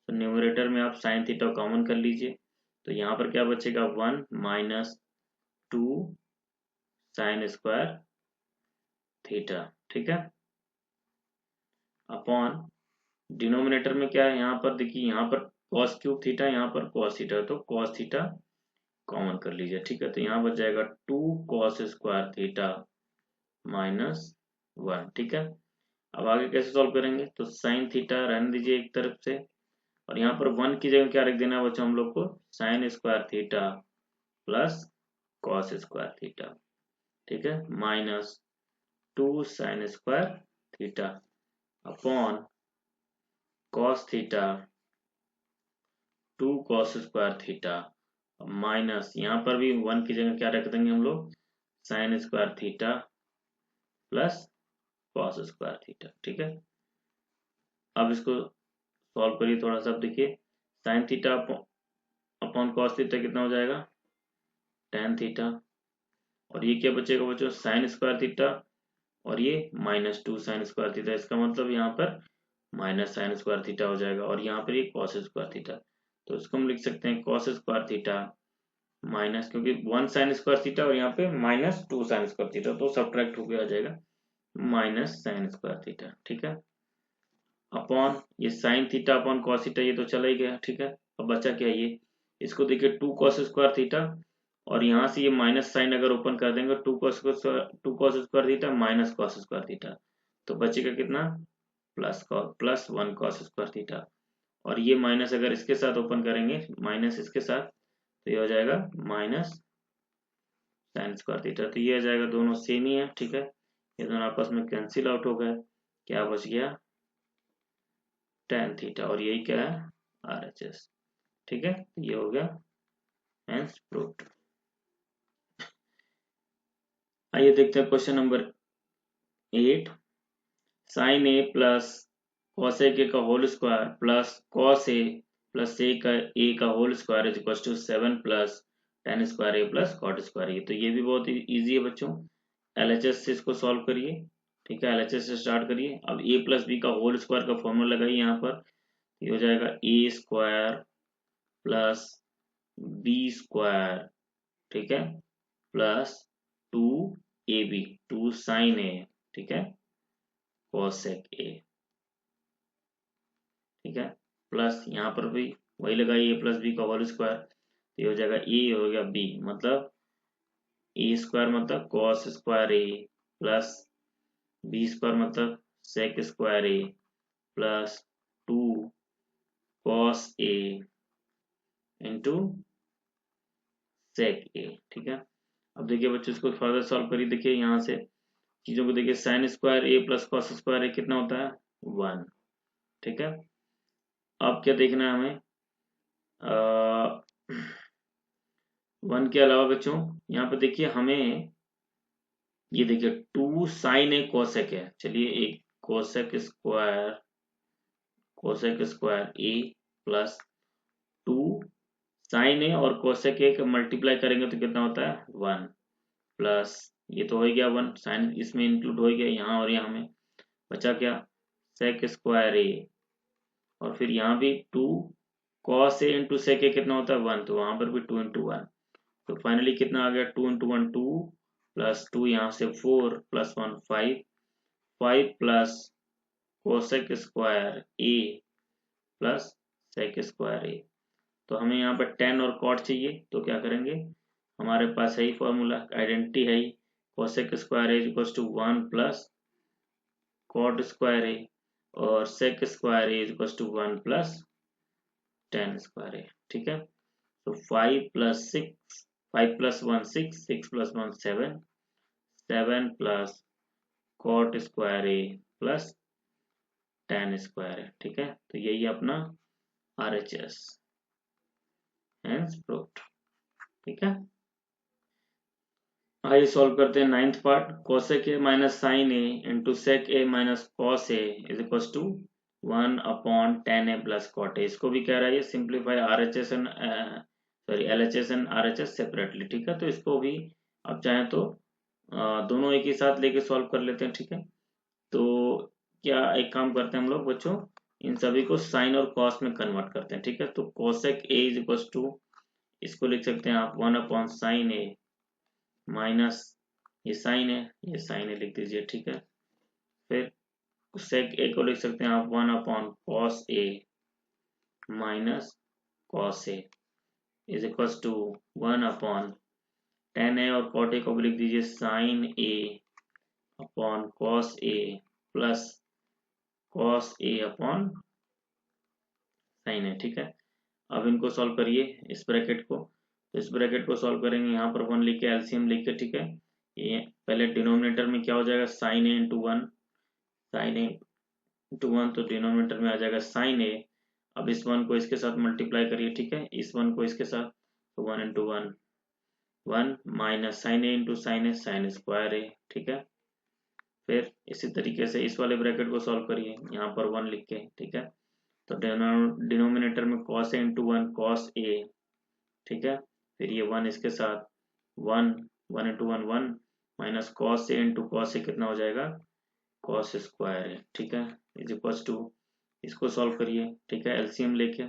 तो न्यूमरेटर में आप साइन थीटा कॉमन कर लीजिए। तो यहाँ पर क्या बचेगा 1 माइनस 2 साइन स्क्वायर थीटा, ठीक है, अपॉन डिनोमिनेटर में क्या है, यहाँ पर देखिए, यहाँ पर cos क्यूब थीटा, यहाँ पर cos थीटा, तो cos थीटा कॉमन कर लीजिए, ठीक है। तो यहाँ बच जाएगा 2 cos स्क्वायर थीटा माइनस 1, ठीक है। अब आगे कैसे सॉल्व करेंगे, तो साइन थीटा रहने दीजिए एक तरफ से, और यहाँ पर 1 की जगह क्या रख देना है बच्चों हम लोग को, sign square theta plus cos square theta, ठीक है, minus 2 sign square theta upon cos theta 2 cos square theta minus, यहाँ पर भी 1 की जगह क्या रख देंगे हम लोग, sign square theta plus cos square theta, ठीक है। अब इसको सॉल्व करिए थोड़ा सा। अब देखिए sign theta upon cos theta कितना हो जाएगा tan थीटा, और ये क्या बचेगा बच्चों, साइन स्क्वायर थीटा, और ये माइनस 2 साइन स्क्वायर थीटा, इसका मतलब यहाँ पर माइनस साइन स्क्वायर थीटा हो जाएगा, और यहाँ पर ये cos स्क्वायर थीटा। तो इसको हम लिख सकते हैं cos स्क्वायर थीटा माइनस, क्योंकि 1 साइन स्क्वायर थीटा और यहाँ पे माइनस 2 साइन स्क्वायर थीटा, तो सब्ट्रैक्ट होकर आ जाएगा माइनस साइन स्क्वायर थीटा, ठीक है, अपॉन ये sign theta upon cos theta, ये तो चला ही गया, ठीक है। अब बचा क्या, ये इसको देखिए 2 cos स्क्वायर थीटा, और यहाँ से ये माइनस साइन अगर ओपन कर देंगे 2 cos square theta minus cos square theta, तो बचेगा कितना प्लस 1 cos स्क्वायर थीटा, और ये माइनस अगर इसके साथ ओपन करेंगे माइनस इसके साथ, तो ये हो जाएगा माइनस साइन स्क्वायर थीटा। तो ये आ जाएगा, दोनों सेम ही है, ठीक है, ये दोनों आपस में कैंसिल आउट हो गए, क्या बच गया tan थीटा, और यही क्या है RHS, ठीक है। ये हो गया हेंस प्रूव्ड। आइए देखते हैं question number 8। Sine A plus cos A का whole square plus cos A plus A का whole square is equal to 7 plus tan square A plus cot square A. तो ये भी बहुत इजी है बच्चों। LHS से इसको सॉल्व करिए, ठीक है, LHS से स्टार्ट करिए। अब a प्लस बी का होल स्क्वायर का फॉर्मूला लगाइए, यहाँ पर ये हो जाएगा a square plus B square, ठीक है, प्लस 2ab 2 साइन ए, ठीक है, कोसेक ए, ठीक है, प्लस यहाँ पर भी वही लगाइए a प्लस बी का होल स्क्वायर, ये हो जाएगा ए, हो गया बी, मतलब ए स्क्वायर मतलब cos square A plus B square मतलब सेक square A plus 2 cos a into sec ए, ठीक है। अब देखिए बच्चों इसको फर्दर सॉल्व करिए, देखिए यहाँ से चीजों को देखिए, sign square A plus cos square A कितना होता है 1, ठीक है। अब क्या देखना है हमें, 1 के अलावा बच्चों यहाँ पे देखिए हमें, ये देखिए 2 साइन ए कोसेक है, चलिए एक cosec square A plus 2 sign ए और कोसेक ए का मल्टीप्लाई करेंगे तो कितना होता है 1, प्लस ये तो हो गया 1 साइन इसमें इंक्लूड हो गया यहाँ, और यहाँ में बचा क्या सेक स्क्वायर ए, और फिर यहाँ भी 2 कॉस ए इंटू सेक ए कितना होता है 1, तो वहां पर भी 2 इंटू 1, तो फाइनली कितना आ गया 2 इंटू 1 2 प्लस 2 यहाँ से 4 plus 1 5 5 plus cosec square A plus sec square A. तो हमें यहाँ पर tan और cot चाहिए, तो क्या करेंगे, हमारे पास है ही फॉर्मूला, आइडेंटिटी है ही, cosec square A equals to 1 plus cot square A और sec square A is equal to 1 plus tan square A, ठीक है। तो 5 plus 6, 5 plus 1 6, 6 plus 1 7, 7 plus cot square A plus tan square है, ठीक है। तो यही अपना RHS हेंस प्रूव्ड, ठीक है। आइए सॉल्व करते हैं ninth part. Cosec a minus sine a into sec a minus cos A is equal to 1 upon tan a plus cot a. इसको भी कह रहा है simplify RHS and LHS and RHS separately, ठीक है। तो इसको भी आप चाहें तो दोनों एक ही साथ लेके सॉल्व कर लेते हैं, ठीक है। तो क्या एक काम करते हैं हम लोग बच्चों, इन सभी को साइन और कॉस में कन्वर्ट करते हैं, ठीक है। तो cosec A is equal to, इसको लिख सकते हैं आप 1 अपॉन साइन ए माइनस ये साइन है लिख दीजिए, ठीक है। फिर सेक ए को लिख सकते हैं आप 1 upon cos A minus cos A is equal to 1 upon tan a और कॉट ए को भी लिख दीजिए sine A upon cos A plus cos A upon sine a, ठीक है। अब इनको सॉल्व करिए इस ब्रैकेट को। तो इस ब्रैकेट को सॉल्व करेंगे, यहाँ पर 1 लिख के एलसीएम लिख के, ठीक है। ये पहले डिनोमिनेटर में क्या हो जाएगा sign a into 1, sign a into 1, तो डिनोमिनेटर में आ जाएगा साइन ए। अब इस 1 को इसके साथ मल्टीप्लाई करिए, ठीक है, इस 1 को इसके साथ, तो 1 into 1 1 minus sine a into sine A sign square A, ठीक है। फिर इसी तरीके से इस वाले ब्रैकेट को सॉल्व करिए, यहाँ पर 1 लिख के, ठीक है। तो डिनोमिनेटर में cos a into 1 cos A, ठीक है। फिर ये 1 इसके साथ 1 1 into 1 1 minus cos a into cos A कितना हो जाएगा कॉस स्क्वायर है, ठीक है, इज इक्वल टू, इसको सॉल्व करिए, ठीक है, एलसीएम लेके।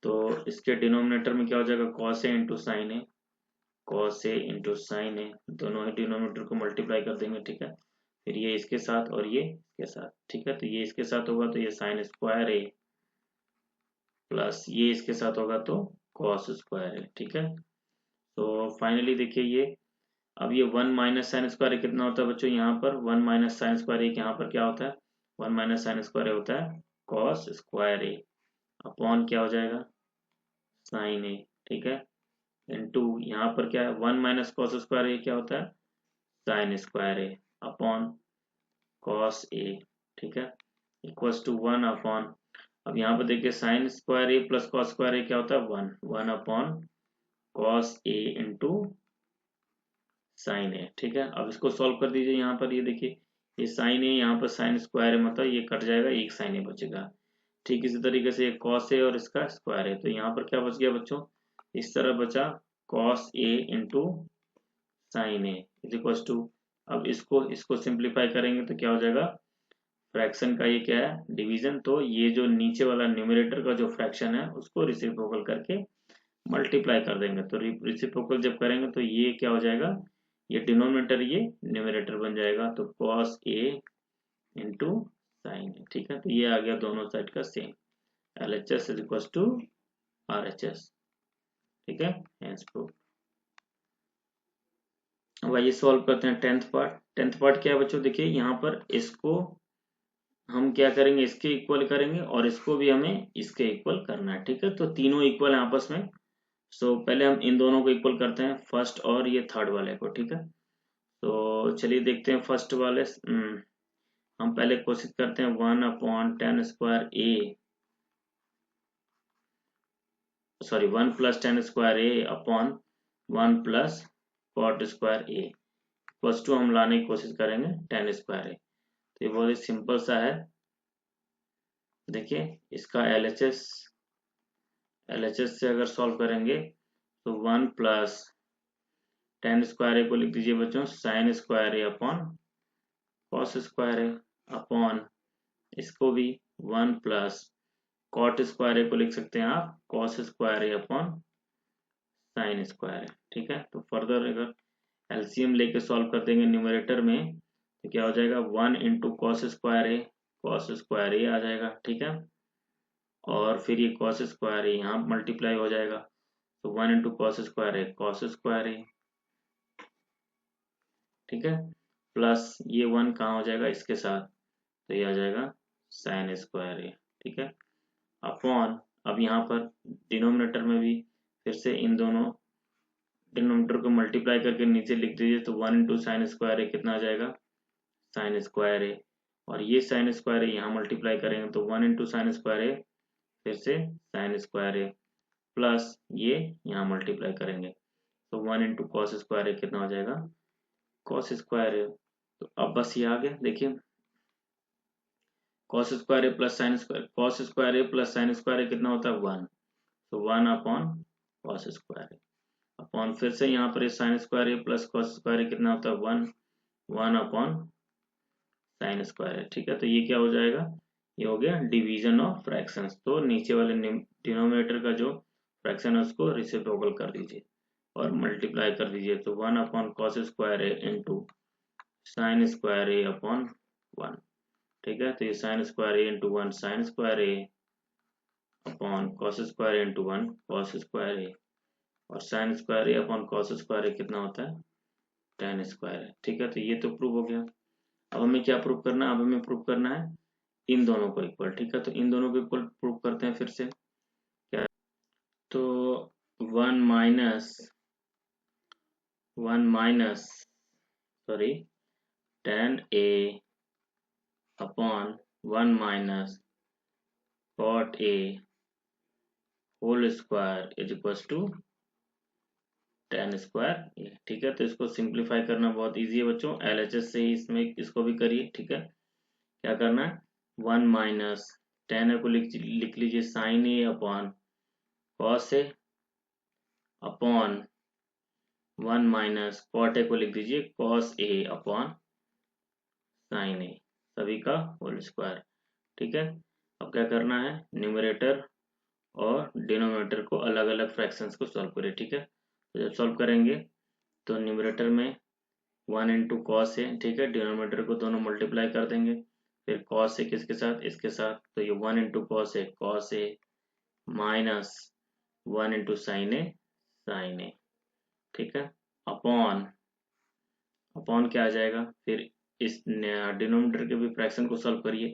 तो इसके डिनोमिनेटर में क्या हो जाएगा cos a into sine A, cos a into sine ए, दोनों ही डिनोमिनेटर को मल्टीप्लाई कर देंगे, ठीक है। फिर ये इसके साथ और ये इसके साथ, ठीक है। तो ये इसके साथ होगा तो ये साइन स्क्वायर ए प्लस ये इसके साथ होगा तो कॉस स्क्वायर है, ठीक है। तो फाइनली देखिए ये, अब ये 1 माइनस साइन स्क्वायर कितना होता है बच्चों, यहाँ पर 1 माइनस साइन स्क्वायर यहाँ पर क्या होता है 1 माइनस साइन स्क्वायर होता है कॉस स्क्वायर ए अपॉन क्या हो जाएगा साइन ए, ठीक है, इनटू यहाँ पर क्या है 1 माइनस कॉस स्क्वायर ए क्या होता है sine square A upon cos A, ठीक है, इक्वल्स टू 1 अपॉन, अब यहाँ पर देखिए sign square A plus cos square ए क्या होता है 1 1 upon cos a into sign है, ठीक है। अब इसको सॉल्व कर दीजिए, यहाँ पर ये देखिए ये साइन है, यहाँ पर साइन स्क्वायर है, मतलब ये कट जाएगा, एक साइन है बचेगा, ठीक। इसी तरीके से कॉस है और इसका स्क्वायर है, तो यहाँ पर क्या बच गया बच्चों, इस तरह बचा cos a into sine a is equal to, अब इसको सिंप्लीफाई करेंगे तो क्या हो जाएगा फ्रैक्शन का ये क्या है डिवीजन, तो ये जो नीचे वाला न्यूमरेटर का जो फ्रैक्शन है उसको रिसिप्रोकल करके मल्टीप्लाई कर देंगे, तो रिसिप्रोकल जब करेंगे तो ये क्या हो जाएगा, ये डिनोमिनेटर ये न्यूमरेटर बन जाएगा, तो cos a इंटू साइन, ठीक है। तो ये आ गया दोनों साइड का same, LHS is equal to RHS, ठीक है, हेंस प्रूव्ड। अब आइए सॉल्व करते हैं टेंथ पार्ट। टेंथ पार्ट क्या है बच्चों, देखिए यहाँ पर इसको हम क्या करेंगे इसके इक्वल करेंगे और इसको भी हमें इसके इक्वल करना है, ठीक है। तो तीनों इक्वल है आपस में, सो पहले हम इन दोनों को इक्वल करते हैं फर्स्ट और ये थर्ड वाले को, ठीक है। तो चलिए देखते हैं फर्स्ट वाले, हम पहले कोशिश करते हैं 1 upon ten square A, sorry 1 plus tan square A upon 1 plus cot square A plus two हम लाने की कोशिश करेंगे टेन स्क्वायर ए। तो ये बहुत ही सिंपल सा है, देखिए इसका LHS से अगर सॉल्व करेंगे तो 1 प्लस टेन स्क्वायर ए को लिख दीजिए बच्चों sign square A upon cos square A upon, इसको भी 1 प्लस कॉट स्क्वायर ए को लिख सकते हैं आप cos square A upon sine square A, ठीक है। तो फर्दर अगर एलसीएम लेके सॉल्व कर देंगे न्यूमरेटर में तो क्या हो जाएगा 1 इंटू कॉस स्क्वायर ए आ जाएगा, ठीक है। और फिर ये कॉस स्क्वायर ए यहाँ मल्टीप्लाई हो जाएगा, तो 1 इंटू कॉस स्क्वायर ए, ठीक है, प्लस ये 1 कहाँ हो जाएगा इसके साथ, तो ये आ जाएगा साइन स्क्वायर ए, ठीक है, अपॉन, अब यहाँ पर डिनोमिनेटर में भी फिर से इन दोनों डिनोमिनेटर को मल्टीप्लाई करके नीचे लिख दीजिए, तो 1 इंटू साइन स्क्वायर ए कितना आ जाएगा, साइन स्क्वायर ए, और ये साइन स्क्वायर ए यहाँ मल्टीप्लाई करेंगे तो 1 इंटू साइन स्क्वायर ए, फिर से साइन स्क्वायर ए, प्लस ये यहाँ मल्टीप्लाई करेंगे तो 1 इंटू कॉस स्क्वायर ए कितना हो जाएगा, कॉस स्क्वायर ए। तो अब बस ये आ गया, देखिए cos square A plus sine square, cos square A plus sine square A कितना होता है 1, तो 1 upon cos square A, upon फिर से यहाँ पर sine square A plus cos square A कितना होता है 1, 1 अपॉन साइन स्क्वायर है, ठीक है। तो ये क्या हो जाएगा, ये हो गया डिवीजन ऑफ फ्रैक्शंस, तो नीचे वाले डिनोमिनेटर का जो फ्रैक्शन है उसको रेसिप्रोकल कर दीजिए और मल्टीप्लाई कर दीजिए, तो 1 upon cos square A into sign square A upon 1, ठीक है। तो ये sign square A into 1 sine square A upon cos square A into 1 cos square A, और sign square A upon cos square A कितना होता है, tan स्क्वायर है, ठीक है। तो ये तो प्रूव हो गया। अब हमें क्या प्रूव करना है, अब हमें प्रूव करना है इन दोनों को इक्वल, ठीक है। तो इन दोनों को इक्वल प्रूव करते हैं फिर से, क्या, तो 1 minus sorry tan a upon 1 minus cot a whole square is equal to tan square a, ठीक है। तो इसको सिंप्लीफाई करना बहुत इजी है बच्चों, LHS से ही इसमें इसको भी करिए, ठीक है। क्या करना है, 1 माइनस tan a को लिख लीजिए sine A upon cos A upon 1 minus cot a को लिख दीजिए cos A upon sine a, सभी का होल स्क्वायर, ठीक है। अब क्या करना है, न्यूमरेटर और डिनोमिनेटर को अलग अलग फ्रैक्शंस को सॉल्व करें, ठीक है। तो जब सॉल्व करेंगे तो न्यूमरेटर में 1 इंटू कॉस ए, ठीक है, डिनोमिनेटर को दोनों मल्टीप्लाई कर देंगे, फिर कॉस ए किसके साथ, इसके साथ, तो ये 1 into cos A minus 1 into sine a, ठीक है, अपॉन अपॉन क्या आ जाएगा, फिर इस डिनोमिनेटर के भी फ्रैक्शन को सॉल्व करिए।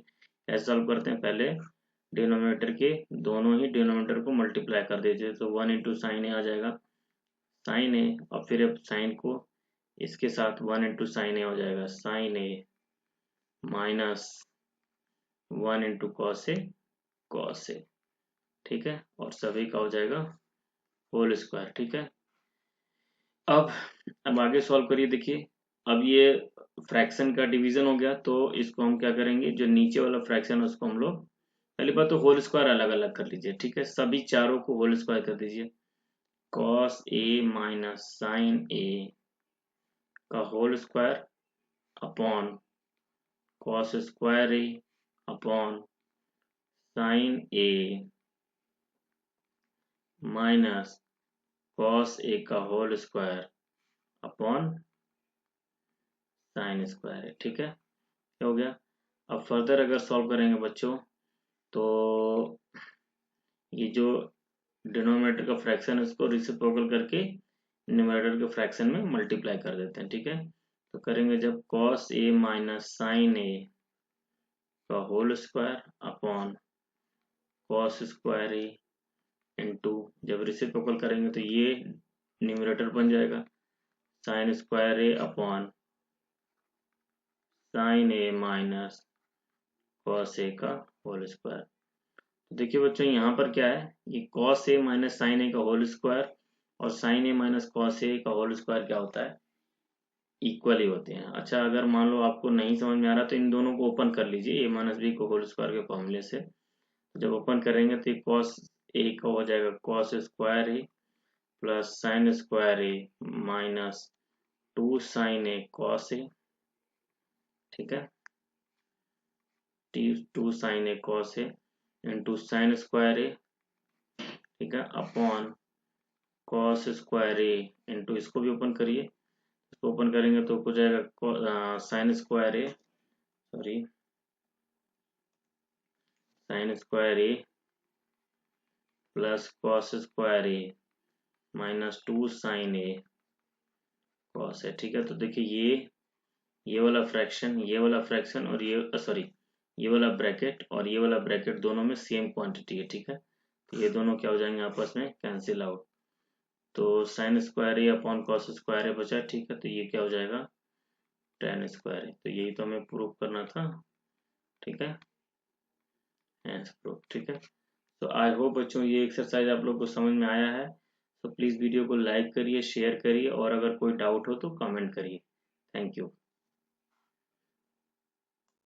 कैसे सॉल्व करते हैं, पहले डिनोमिनेटर के दोनों ही डिनोमिनेटर को मल्टीप्लाई कर दीजिए, तो 1 इंटू साइन ए आ जाएगा साइन ए, और फिर अब साइन को इसके साथ 1 इंटू साइन ए हो जाएगा sign A minus 1 into cos A, ठीक है, और सभी का हो जाएगा होल स्क्वायर, ठीक है। अब आगे सॉल्व करिए, देखिए अब ये फ्रैक्शन का डिवीजन हो गया, तो इसको हम क्या करेंगे, जो नीचे वाला फ्रैक्शन है उसको हम लोग, पहली बात तो होल स्क्वायर अलग अलग कर लीजिए, ठीक है, सभी चारों को होल स्क्वायर कर दीजिए, cos A minus sine A का whole square upon cos square A upon sine A minus cos A का whole square upon sine square है, ठीक है, क्या हो गया। अब फर्दर अगर सॉल्व करेंगे बच्चों, तो ये जो डिनोमिनेटर का फ्रैक्शन है उसको रेसिप्रोकल करके न्यूमरेटर के फ्रैक्शन में मल्टीप्लाई कर देते हैं, ठीक है। तो करेंगे जब cos A minus sine A का whole square upon cos square A into, जब रेसिप्रोकल करेंगे तो ये न्यूमरेटर बन जाएगा sine square A upon sine A minus cos A का होल स्क्वायर। तो देखिए बच्चों यहाँ पर क्या है, ये cos A minus sine A का होल स्क्वायर और sign A minus cos A का होल स्क्वायर क्या होता है, इक्वल ही होते हैं। अच्छा, अगर मान लो आपको नहीं समझ में आ रहा तो इन दोनों को ओपन कर लीजिए, ए माइनस बी को होल स्क्वायर के फॉर्मूले से, जब ओपन करेंगे तो ये कॉस ए का हो जाएगा cos square A plus sine square A minus 2 sign A cos A, ठीक है, 2 sign A cos a into sign square A, ठीक है, upon cos square A into, इसको भी ओपन करिए, इसको ओपन करेंगे तो हो जाएगा sine square A, sorry sine square A plus cos square A minus 2 sign A cos है, ठीक है। तो देखिए ये वाला फ्रैक्शन और ये सॉरी ये वाला ब्रैकेट और ये वाला ब्रैकेट दोनों में सेम क्वांटिटी है, ठीक है। तो ये दोनों क्या हो जाएंगे आपस में कैंसिल आउट। तो sine square A upon cos square ए बचा, ठीक है। तो ये क्या हो जाएगा tan स्क्वायर ए। तो यही तो हमें प्रूव करना था, ठीक है, प्रूफ, ठीक है। तो आई होप बच्चों ये एक्सरसाइज आप लोग को समझ में आया है। तो प्लीज़ वीडियो को लाइक करिए, शेयर करिए और अगर कोई डाउट हो तो कमेंट करिए। Thank you.